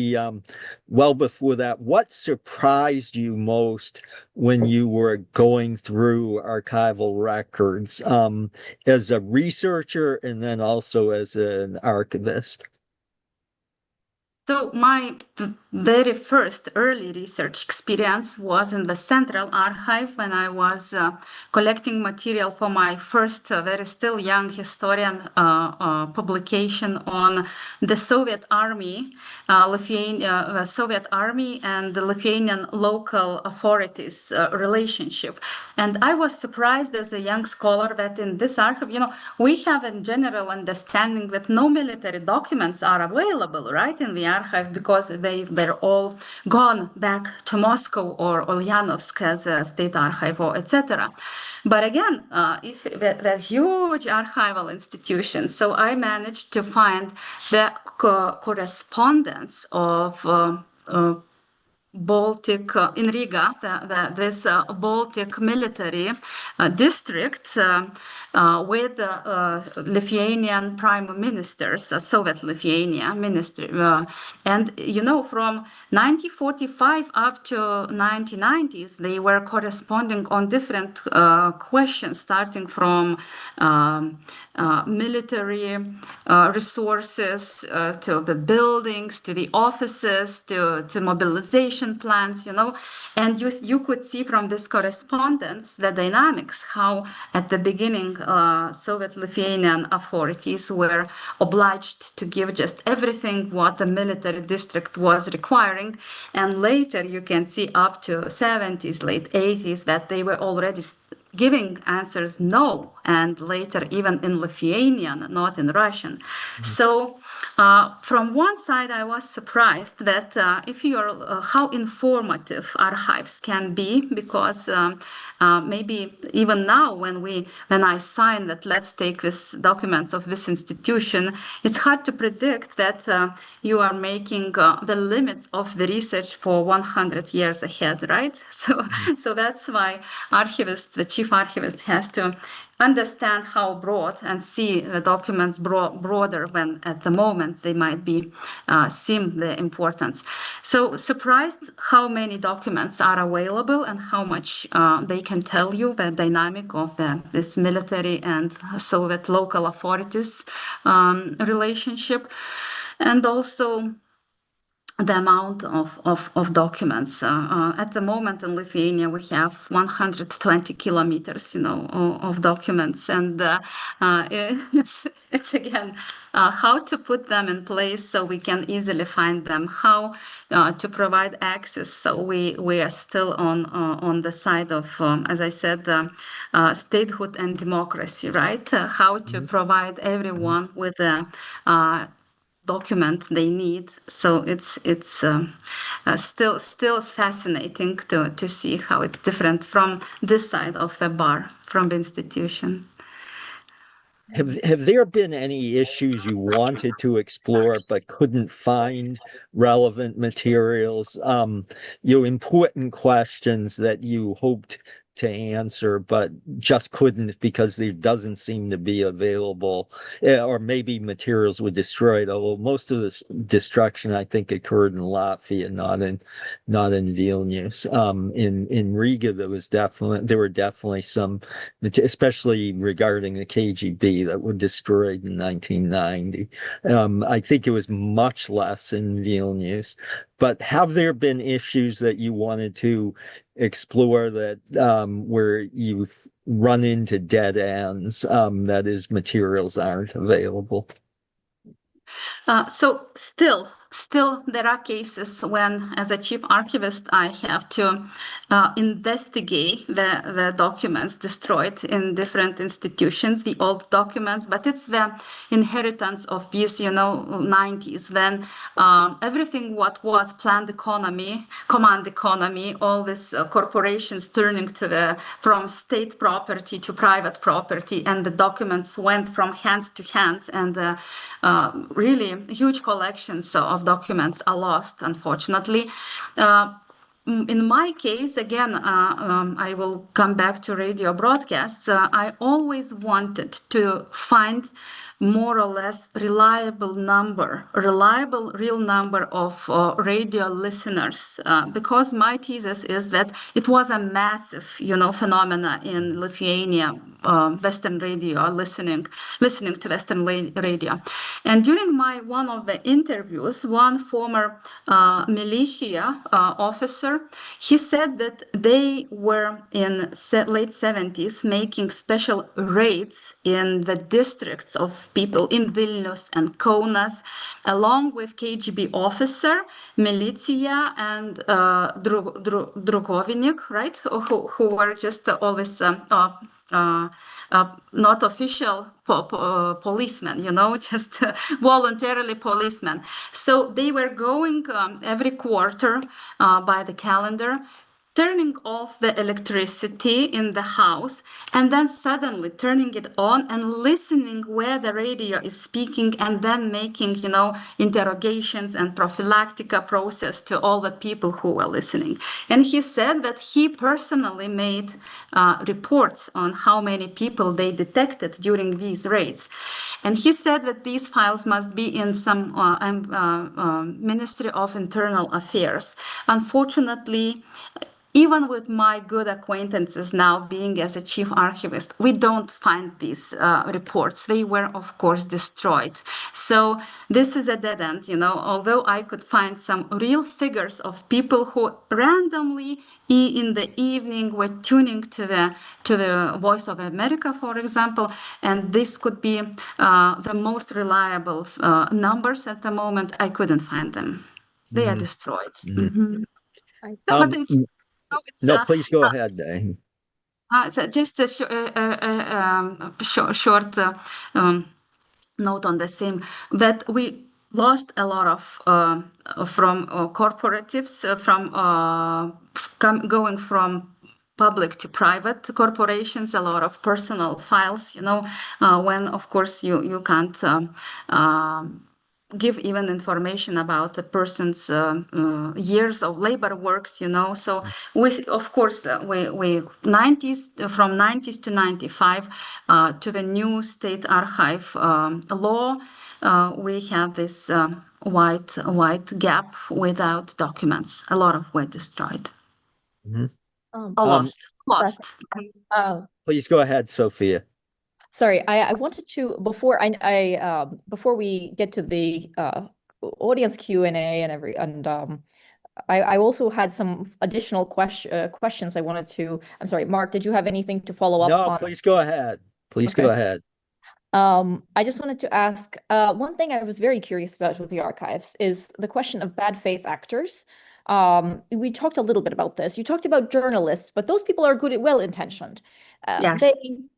well before that, what surprised you most when you were going through archival records as a researcher and then also as an archivist? So my very first early research experience was in the Central Archive when I was collecting material for my first very still young historian publication on the Soviet Army, the Soviet Army and the Lithuanian local authorities relationship. And I was surprised as a young scholar that in this archive, we have a general understanding that no military documents are available, right, in the archive, because they were all gone back to Moscow or Ulyanovsk as a state archive, etc. But again, if the huge archival institutions, so I managed to find the correspondence of Baltic in Riga, this Baltic military district with Lithuanian prime ministers, Soviet Lithuania ministry, and from 1945 up to 1990s, they were corresponding on different questions, starting from military resources to the buildings, to the offices, to mobilization plans, and you could see from this correspondence the dynamics, how at the beginning Soviet Lithuanian authorities were obliged to give just everything what the military district was requiring, and later you can see up to 70s, late 80s, that they were already giving answers no, and later even in Lithuanian, not in Russian. So from one side, I was surprised that if you're how informative archives can be, because maybe even now when I sign that let's take this documents of this institution, it's hard to predict that you are making the limits of the research for 100 years ahead, right? So that's why archivists, the chief archivist has to understand how broad and see the documents broader when at the moment they might be seem the importance. So surprised how many documents are available and how much they can tell you the dynamic of this military and Soviet local authorities relationship, and also the amount of documents. At the moment in Lithuania, we have 120 kilometers, of documents, and it's again how to put them in place so we can easily find them, how to provide access. So we are still on the side of, as I said, statehood and democracy, right? How to provide everyone with a document they need. So it's still fascinating to see how it's different from this side of the bar, from the institution. Have there been any issues you wanted to explore but couldn't find relevant materials? Important questions that you hoped to answer but just couldn't because there doesn't seem to be available, or maybe materials were destroyed, although most of this destruction I think occurred in Latvia, not in Vilnius. In Riga there were definitely some, especially regarding the KGB, that were destroyed in 1990. I think it was much less in Vilnius. But have there been issues that you wanted to explore that where you've run into dead ends, that is, materials aren't available? So still there are cases when, as a chief archivist, I have to investigate the documents destroyed in different institutions, the old documents, but it's the inheritance of these, 90s, when everything what was planned economy, command economy, all these corporations turning from state property to private property, and the documents went from hands to hands, and really huge collections of documents are lost, unfortunately. In my case, again, I will come back to radio broadcasts. I always wanted to find more or less reliable real number of radio listeners, because my thesis is that it was a massive, phenomena in Lithuania, Western radio, listening to Western radio. And during one of the interviews, one former militia officer, he said that they were in late 70s making special raids in the districts of people in Vilnius and Kaunas, along with KGB officer, militia, and Drugovinik, right, who were just always not official policemen, just voluntarily policemen. So they were going every quarter by the calendar, turning off the electricity in the house, and then suddenly turning it on and listening where the radio is speaking, and then making, interrogations and prophylactica process to all the people who were listening. And he said that he personally made reports on how many people they detected during these raids. And he said that these files must be in some Ministry of Internal Affairs. Unfortunately, even with my good acquaintances now being as a chief archivist, we don't find these reports. They were, of course, destroyed. So this is a dead end, although I could find some real figures of people who randomly in the evening were tuning to the Voice of America, for example, and this could be the most reliable numbers at the moment. I couldn't find them. They are destroyed. No, please go ahead. So just a short note on the same, that we lost a lot of from corporatives, from going from public to private corporations, a lot of personal files, when of course you can't give even information about a person's years of labor works, you know. So we, of course, we 90s, from 90s to 95, to the new state archive law, we have this white gap without documents. A lot of were destroyed. Or lost. Please go ahead, Sophia. Sorry, I wanted to, before before we get to the audience Q&A I also had some additional questions I wanted to. I'm sorry, Mark, did you have anything to follow up on? No, please go ahead. Please go ahead. I just wanted to ask, one thing I was very curious about with the archives is the question of bad faith actors. We talked a little bit about this. You talked about journalists, but those people are good, well-intentioned.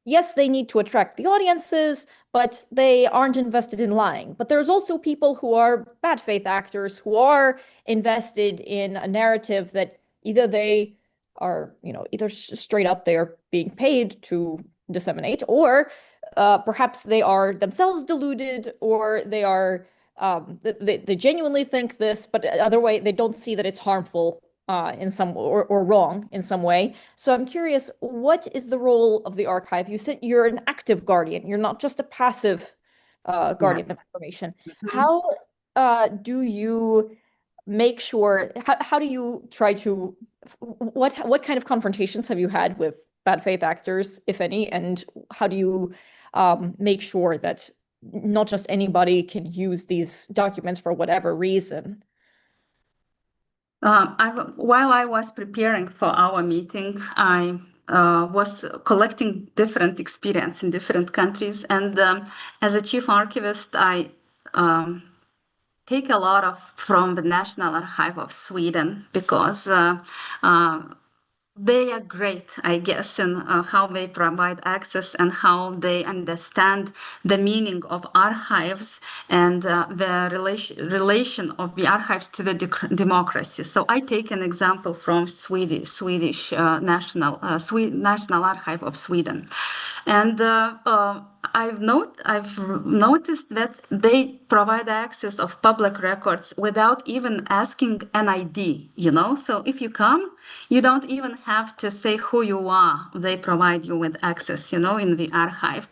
Yes. They need to attract the audiences, but they aren't invested in lying. But there's also people who are bad faith actors who are invested in a narrative that either they are, either straight up they are being paid to disseminate, or perhaps they are themselves deluded, or they are they genuinely think this, but other way they don't see that it's harmful in some or wrong in some way. So I'm curious, what is the role of the archive? You said you're an active guardian. You're not just a passive guardian of information. How do you make sure? How do you try to? What kind of confrontations have you had with bad faith actors, if any, and how do you make sure that not just anybody can use these documents for whatever reason? While I was preparing for our meeting, I was collecting different experience in different countries. And as a chief archivist, I take a lot from the National Archive of Sweden, because they are great, I guess, in how they provide access and how they understand the meaning of archives and the relation of the archives to the democracy. So I take an example from Swedish National Archive of Sweden. And I've noticed that they provide access of public records without even asking an ID, So if you come, you don't even have to say who you are. They provide you with access, in the archive.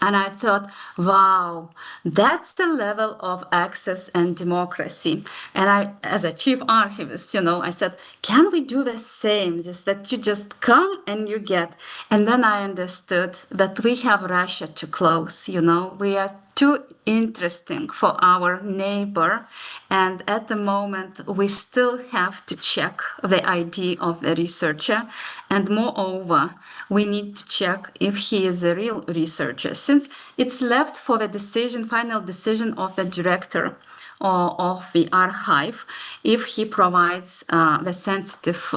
And I thought, wow, that's the level of access and democracy. And I, as a chief archivist, I said, can we do the same? Just that you just come and you get. And then I understood that we have Russia too close, we are too interesting for our neighbor. And at the moment, we still have to check the ID of the researcher. And moreover, we need to check if he is a real researcher, since it's left for the final decision of the director of the archive, if he provides the sensitive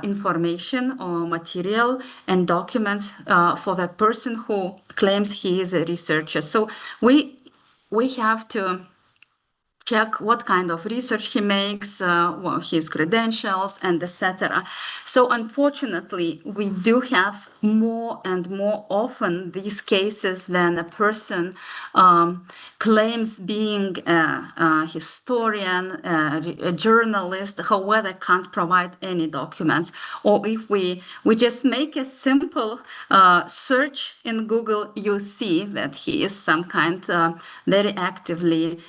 information or material and documents for the person who claims he is a researcher. So we have to check what kind of research he makes, his credentials, and etc. So unfortunately, we do have more and more often these cases when a person claims being a historian, a journalist, however, can't provide any documents. Or if we just make a simple search in Google, you see that he is some kind very actively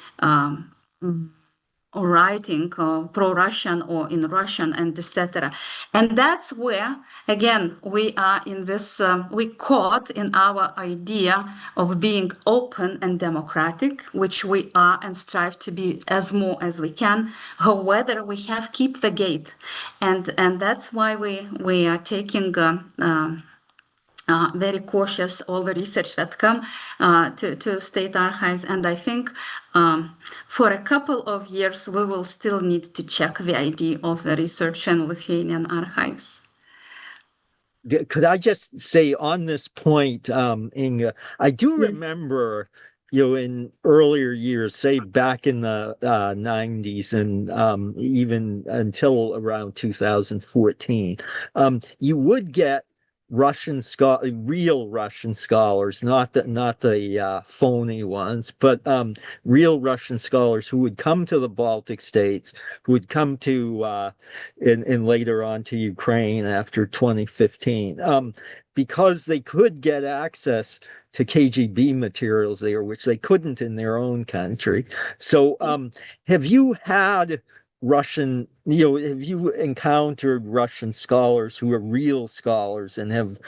or writing pro-Russian or in Russian and etc. And that's where, again, we are in this, we caught in our idea of being open and democratic, which we are and strive to be as more as we can. However, we have keep the gate. And that's why we are taking very cautious all the research that come to state archives. And I think for a couple of years, we will still need to check the ID of the research in Lithuanian archives. Could I just say on this point, Inga, I do remember, in earlier years, say back in the 90s and even until around 2014, you would get real Russian scholars, not the phony ones, but real Russian scholars who would come to the Baltic states, who would come to and later on to Ukraine after 2015, because they could get access to KGB materials there, which they couldn't in their own country. So, have you had Russian, have you encountered Russian scholars who are real scholars and have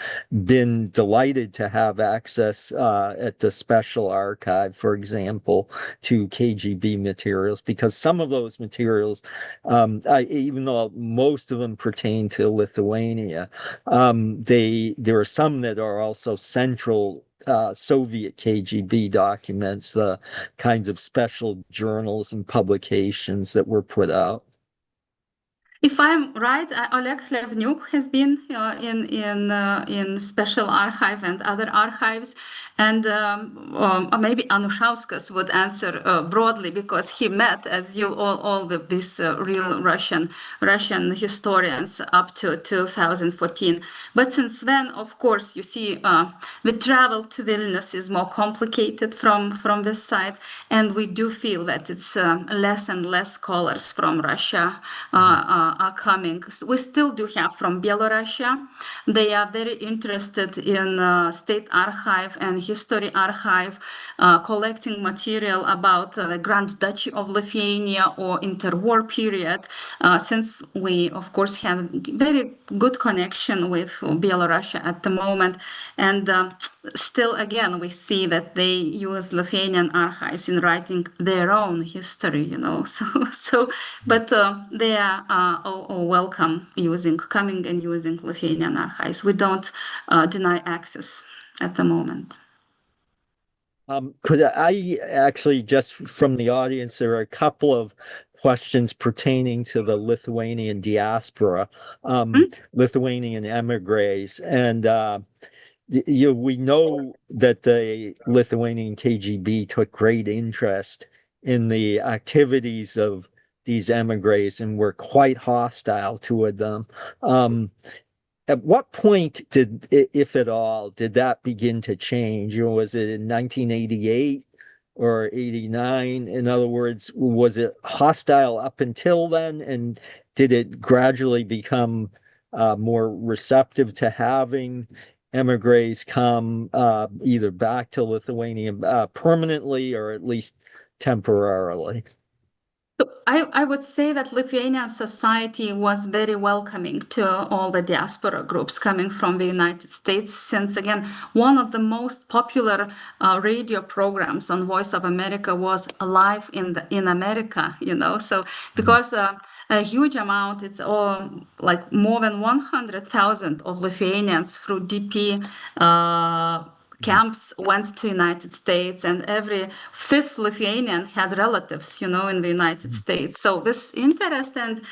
been delighted to have access at the Special Archive, for example, to KGB materials? Because some of those materials, even though most of them pertain to Lithuania, there are some that are also central Soviet KGB documents, the kinds of special journals and publications that were put out. If I'm right, Oleg Hlevnyuk has been in Special Archive and other archives, and or maybe Anušauskas would answer broadly because he met, as you all of these real Russian historians up to 2014. But since then, of course, you see the travel to Vilnius is more complicated from this side, and we do feel that it's less and less scholars from Russia are coming. We still do have from Belarusia. They are very interested in State Archive and History Archive, collecting material about the Grand Duchy of Lithuania or interwar period, since we, of course, have very good connection with Belarusia at the moment. And still, again, we see that they use Lithuanian archives in writing their own history, but they are welcome coming and using Lithuanian archives. We don't deny access at the moment. Could I actually, just from the audience, there are a couple of questions pertaining to the Lithuanian diaspora, Lithuanian emigres, and we know that the Lithuanian KGB took great interest in the activities of these emigres and were quite hostile toward them. At what point if at all, did that begin to change? Was it in 1988 or 89? In other words, was it hostile up until then? And did it gradually become more receptive to having emigres come either back to Lithuania permanently or at least temporarily? I would say that Lithuanian society was very welcoming to all the diaspora groups coming from the United States, since, again, one of the most popular radio programs on Voice of America was Live in America, so because a huge amount, it's all like more than 100,000 of Lithuanians through DP camps went to United States, and every fifth Lithuanian had relatives, in the United States. So this interest and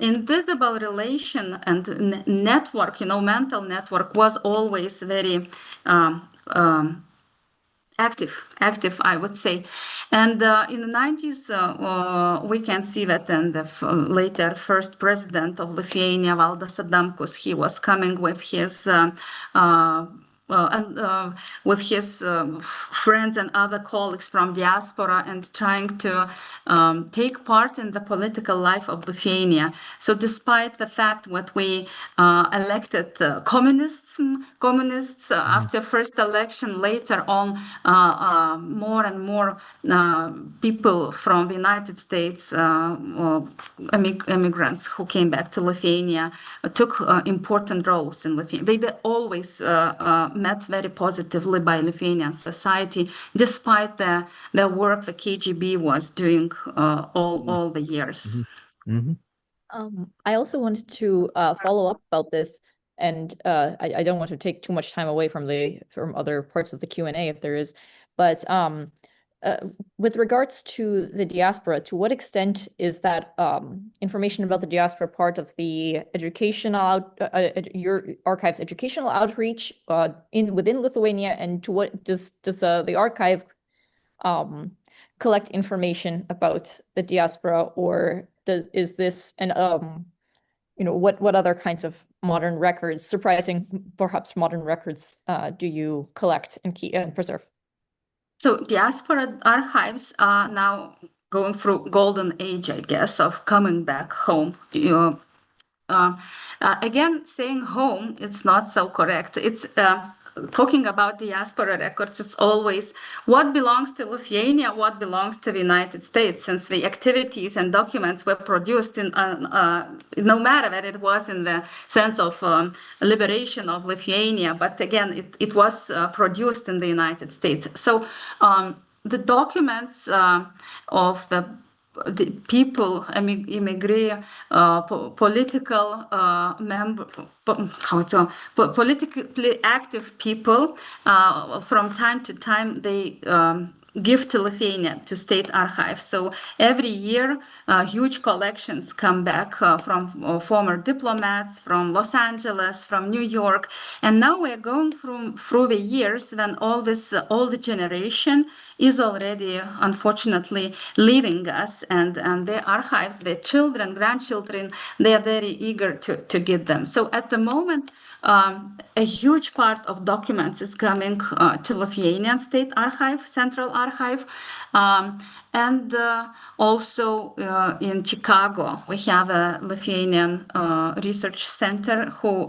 invisible relation and network, mental network was always very active, I would say. And in the 90s, we can see that then the later first president of Lithuania, Valdas Adamkus, he was coming with his friends and other colleagues from diaspora and trying to take part in the political life of Lithuania. So despite the fact that we elected communists after first election, later on more and more people from the United States, immigrants who came back to Lithuania, took important roles in Lithuania. They were always met very positively by Lithuanian society, despite the work the KGB was doing all the years. I also wanted to follow up about this, and I don't want to take too much time away from other parts of the Q&A if there is, but with regards to the diaspora, to what extent is that information about the diaspora part of the your archive's educational outreach within Lithuania, and to what does the archive collect information about the diaspora, or is this what other kinds of modern records, surprising perhaps modern records, do you collect and keep and preserve? So diaspora archives are now going through golden age, I guess, of coming back home. Again, saying home, it's not so correct. It's talking about diaspora records. It's always what belongs to Lithuania, what belongs to the United States, since the activities and documents were produced in, no matter that it was in the sense of liberation of Lithuania, but again, it was produced in the United States. So the documents of the people, immigrant, political member, politically active people, from time to time they give to Lithuania, to state archives. So every year, huge collections come back from former diplomats, from Los Angeles, from New York. And now we're going through the years when all this old generation is already, unfortunately, leaving us. And their archives, their children, grandchildren, they are very eager to get them. So at the moment, a huge part of documents is coming to Lithuanian State Archive, Central Archive, and also in Chicago, we have a Lithuanian research center who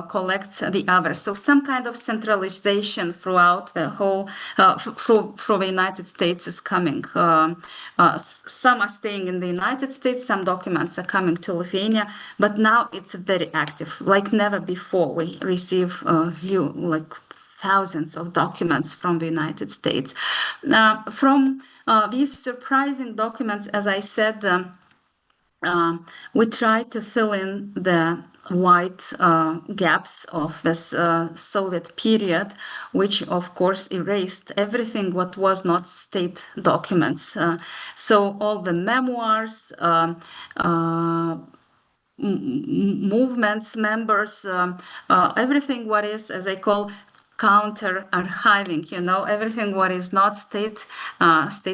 collects the others. So some kind of centralization throughout the whole, through the United States is coming. Some are staying in the United States, some documents are coming to Lithuania, but now it's very active, like never before. We receive thousands of documents from the United States. From these surprising documents, as I said, we try to fill in the white gaps of this Soviet period, which of course erased everything what was not state documents. So all the memoirs, movements, members, everything what is, as I call, counter archiving, everything what is not state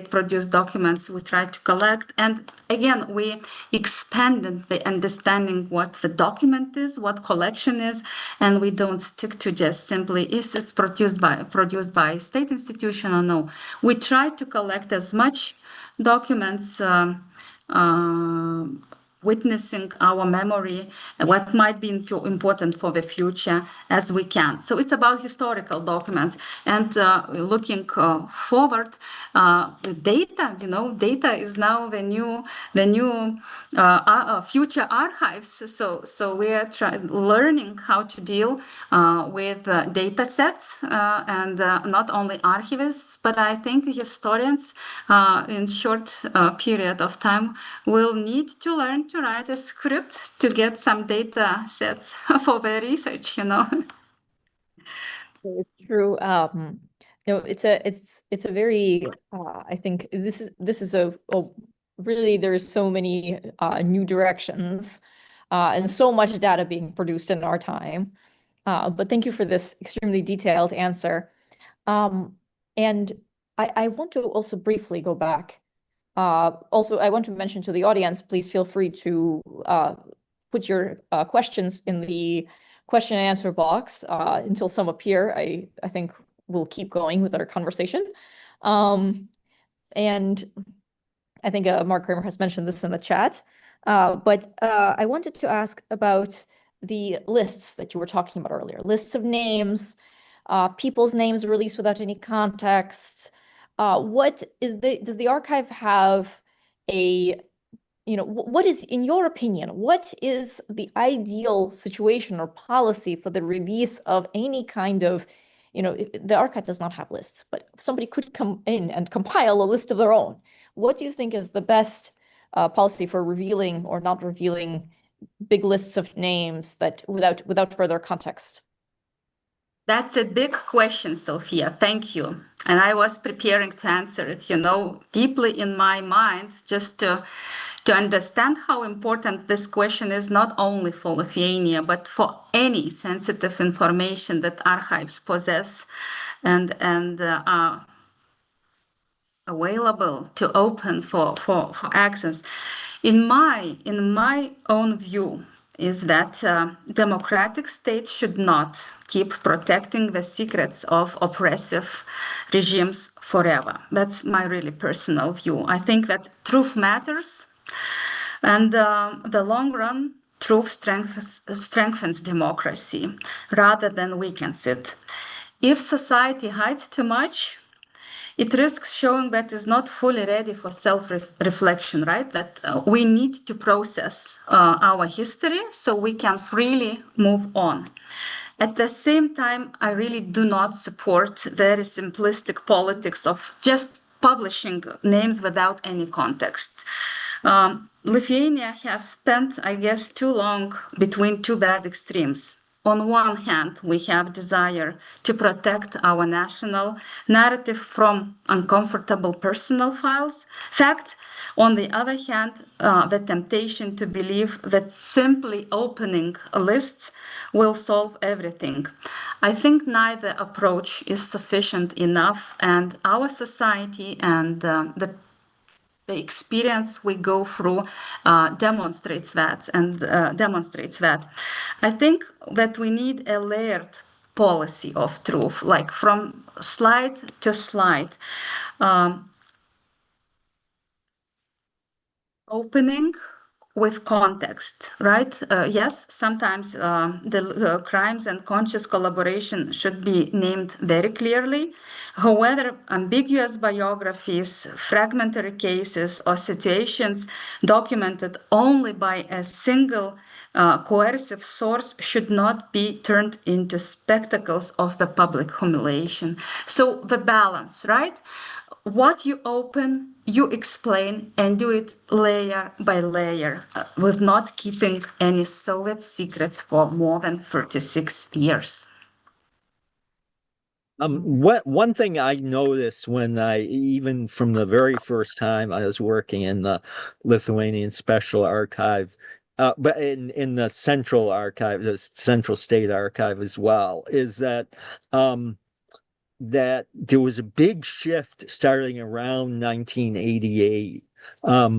produced documents we try to collect. And again, we expanded the understanding what the document is, what collection is, and we don't stick to just simply is it produced by state institution or no. We try to collect as much documents witnessing our memory, what might be important for the future as we can. So it's about historical documents and looking forward. The data, data is now the new future archives. So we are learning how to deal with data sets and not only archivists, but I think historians in short period of time will need to learn to write a script to get some data sets for their research, It's true. It's a very I think this is a really there's so many new directions and so much data being produced in our time. But thank you for this extremely detailed answer. And I want to also briefly go back. Also, I want to mention to the audience, please feel free to put your questions in the question and answer box until some appear. I think we'll keep going with our conversation. And I think Mark Kramer has mentioned this in the chat. But I wanted to ask about the lists that you were talking about earlier, lists of names, people's names released without any context. Does the archive have what is, in your opinion, what is the ideal situation or policy for the release of any kind of, the archive does not have lists, but somebody could come in and compile a list of their own. What do you think is the best policy for revealing or not revealing big lists of names that without further context? That's a big question, Sophia. Thank you. And I was preparing to answer it, deeply in my mind, just to understand how important this question is, not only for Lithuania, but for any sensitive information that archives possess and are available to open for access. In my own view, is that democratic states should not keep protecting the secrets of oppressive regimes forever. That's my really personal view. I think that truth matters, and the long run, truth strengthens democracy rather than weakens it. If society hides too much, it risks showing that it's not fully ready for self-reflection, right? That we need to process our history so we can freely move on. At the same time, I really do not support very simplistic politics of just publishing names without any context. Lithuania has spent, I guess, too long between two bad extremes. On one hand, we have desire to protect our national narrative from uncomfortable personal facts. On the other hand, the temptation to believe that simply opening lists will solve everything. I think neither approach is sufficient enough, and our society and the experience we go through demonstrates that. I think that we need a layered policy of truth, like from slide to slide, opening with context, right? Yes, sometimes the crimes and conscious collaboration should be named very clearly. However, ambiguous biographies, fragmentary cases, or situations documented only by a single coercive source should not be turned into spectacles of the public humiliation. So the balance, right? What you open, you explain, and do it layer by layer, with not keeping any Soviet secrets for more than 36 years. One thing I noticed when even from the very first time I was working in the Lithuanian Special Archive, but in the Central Archive, the Central State Archive as well, is that that there was a big shift starting around 1988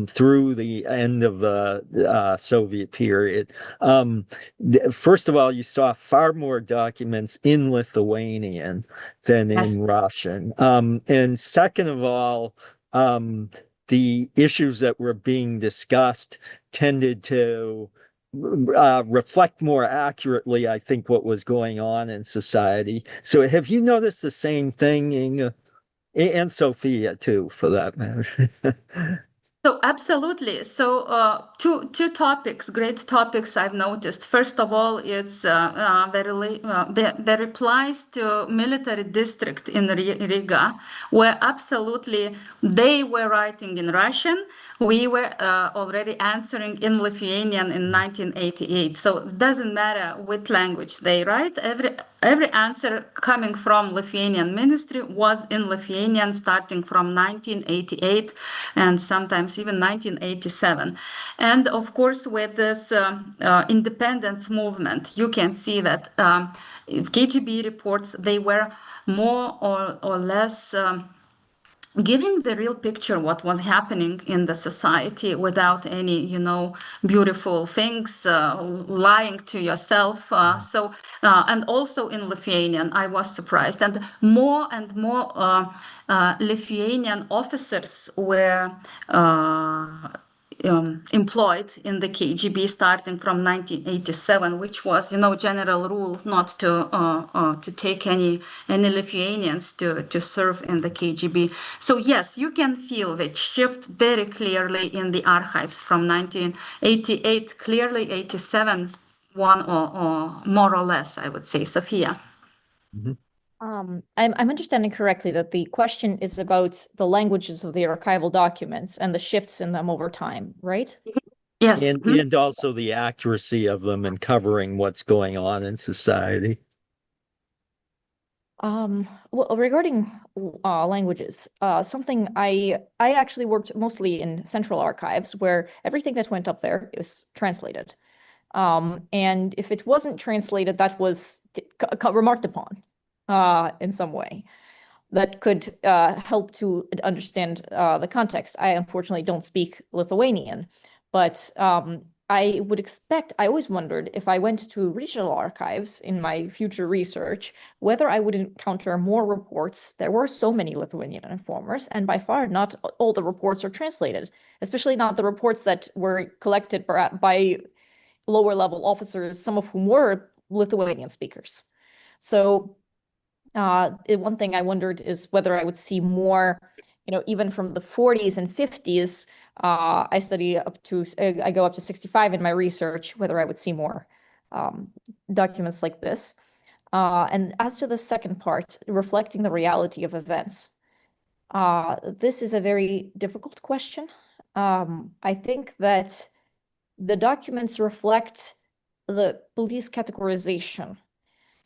through the end of the Soviet period. First of all, you saw far more documents in Lithuanian than in Russian. And second of all, the issues that were being discussed tended to reflect more accurately, I think, what was going on in society. So have you noticed the same thing, Inga? And Sophia, too, for that matter? So absolutely. So two topics, great topics I've noticed. First of all, it's the replies to military district in Riga, where absolutely they were writing in Russian. We were already answering in Lithuanian in 1988. So it doesn't matter which language they write. Every answer coming from Lithuanian ministry was in Lithuanian starting from 1988 and sometimes even 1987. And of course, with this independence movement, you can see that KGB reports, they were more or less giving the real picture what was happening in the society without any, beautiful things, lying to yourself. And also in Lithuanian, I was surprised. And more Lithuanian officers were employed in the KGB starting from 1987, which was, general rule not to take any Lithuanians to serve in the KGB. So yes, you can feel that shift very clearly in the archives from 1988, clearly 87, one or more or less, I would say. Sophia. Mm-hmm. I'm understanding correctly that the question is about the languages of the archival documents and the shifts in them over time, right? Yes. And also the accuracy of them and covering what's going on in society. Well, regarding languages, something I actually worked mostly in central archives where everything that went up there is translated. And if it wasn't translated, that was remarked upon in some way that could help to understand the context. I unfortunately don't speak Lithuanian, but I always wondered if I went to regional archives in my future research, whether I would encounter more reports. There were so many Lithuanian informers, and by far not all the reports are translated, especially not the reports that were collected by lower level officers, some of whom were Lithuanian speakers. So one thing I wondered is whether I would see more, even from the 40s and 50s. I go up to 65 in my research, whether I would see more documents like this. And as to the second part, reflecting the reality of events, this is a very difficult question. I think that the documents reflect the police categorization.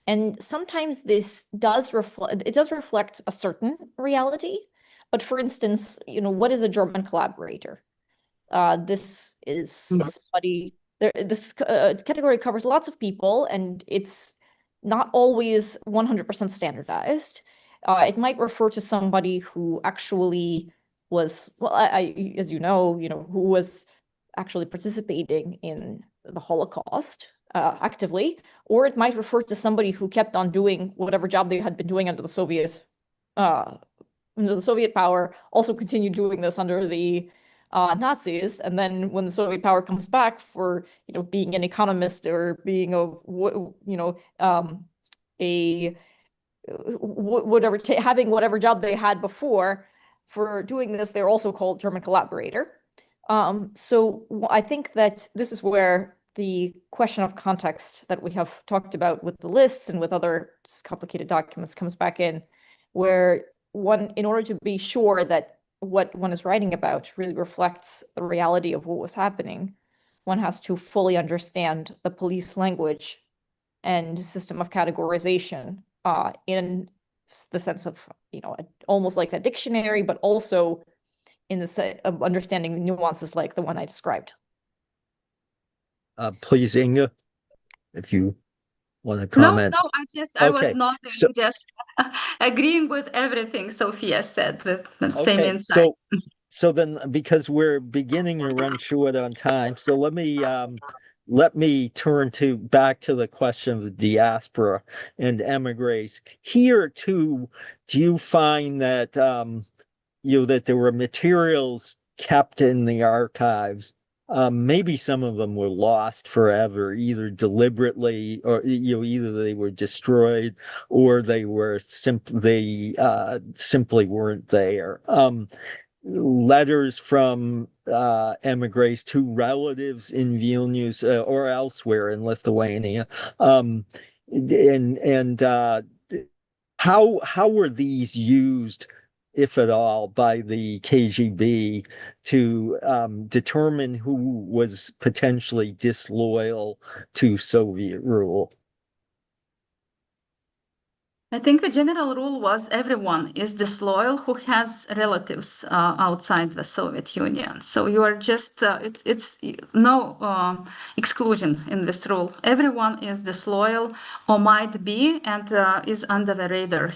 And sometimes this does reflect a certain reality. But for instance, what is a German collaborator? This is somebody. This category covers lots of people, and it's not always 100% standardized. It might refer to somebody who actually was, well, as you know, who was actually participating in the Holocaust actively, or it might refer to somebody who kept on doing whatever job they had been doing under the Soviet power, also continued doing this under the Nazis, and then when the Soviet power comes back for being an economist or being having whatever job they had before, for doing this, they're also called German collaborator. So I think that this is where the question of context that we have talked about with the lists and with other complicated documents comes back in, where in order to be sure that what one is writing about really reflects the reality of what was happening, one has to fully understand the police language and system of categorization in the sense of, almost like a dictionary, but also in the sense of understanding the nuances like the one I described. Please, Inga, if you want to comment. No, I was nodding, just agreeing with everything Sophia said, with the same insights. So then, because we're beginning to run short on time, so let me turn back to the question of the diaspora and emigres. Here too, do you find that that there were materials kept in the archives? Maybe some of them were lost forever, either deliberately or either they were destroyed or they were simply weren't there. Letters from emigres to relatives in Vilnius or elsewhere in Lithuania, and how were these used, if at all, by the KGB to determine who was potentially disloyal to Soviet rule? I think the general rule was everyone is disloyal who has relatives outside the Soviet Union. So you are just, it's no exclusion in this rule. Everyone is disloyal or might be, and is under the radar,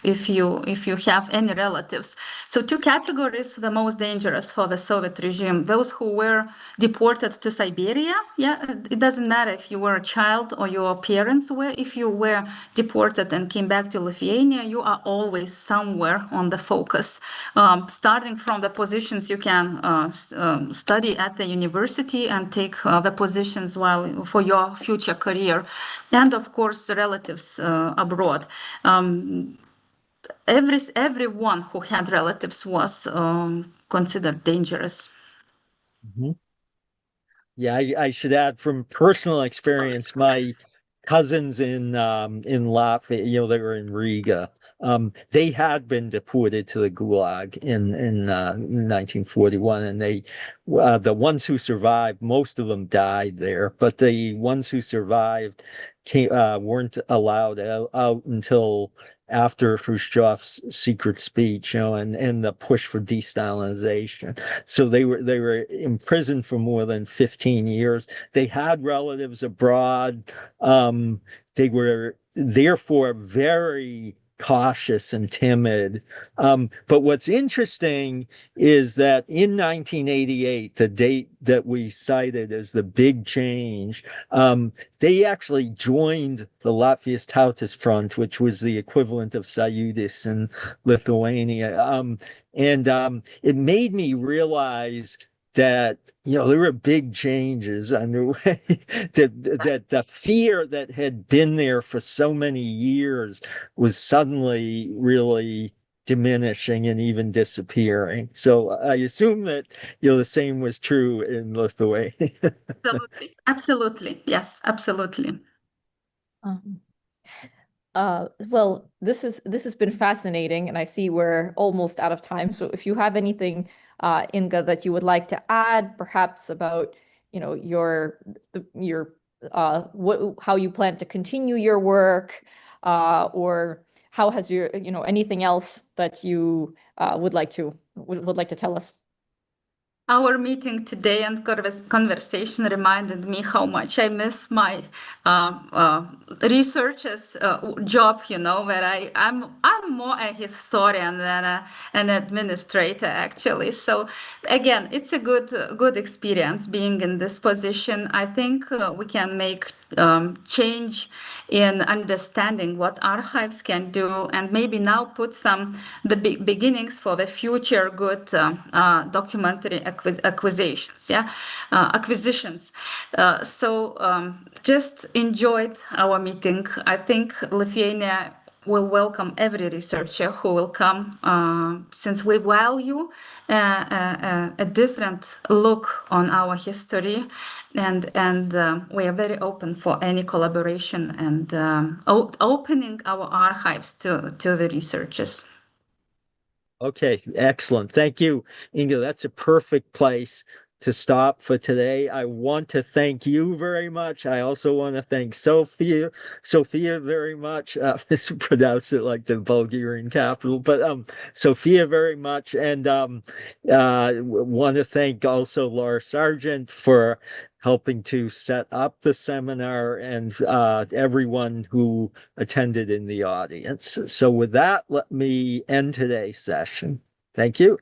if you have any relatives. So two categories, the most dangerous for the Soviet regime: those who were deported to Siberia. It doesn't matter if you were a child or your parents were. If you were deported and came back to Lithuania, you are always somewhere on the focus. Starting from the positions you can study at the university and take the positions for your future career, and of course the relatives abroad. Everyone who had relatives was considered dangerous. Mm-hmm. Yeah, I should add from personal experience, my cousins in Latvia, they were in Riga. They had been deported to the Gulag in 1941, and the ones who survived, most of them died there, but the ones who survived weren't allowed out until after Khrushchev's secret speech, and the push for de-Stalinization. So they were imprisoned for more than 15 years. They had relatives abroad. They were therefore very cautious and timid. But what's interesting is that in 1988, the date that we cited as the big change, they actually joined the Latvijos Tautas Front, which was the equivalent of Sąjūdis in Lithuania. And it made me realize that there were big changes underway. that the fear that had been there for so many years was suddenly really diminishing and even disappearing. So I assume that the same was true in Lithuania. Absolutely. Absolutely. Yes, absolutely. Um, well, this has been fascinating, and I see we're almost out of time. So if you have anything, Inga, that you would like to add, perhaps about your how you plan to continue your work, or how has your anything else that you would like to tell us. Our meeting today and conversation reminded me how much I miss my researcher's job, where I'm more a historian than an administrator, actually. So again, it's a good experience being in this position. I think we can make change in understanding what archives can do, and maybe now put the beginnings for the future good documentary acquisitions. So just enjoyed our meeting. I think Lithuania will welcome every researcher who will come, since we value a different look on our history, and we are very open for any collaboration and opening our archives to the researchers. Okay, excellent. Thank you, Inga. That's a perfect place to stop for today. I want to thank you very much. I also want to thank Sophia very much. Pronounce it like the Bulgarian capital, but Sophia very much, and want to thank also Laura Sargent for helping to set up the seminar, and everyone who attended in the audience. So with that, let me end today's session. Thank you.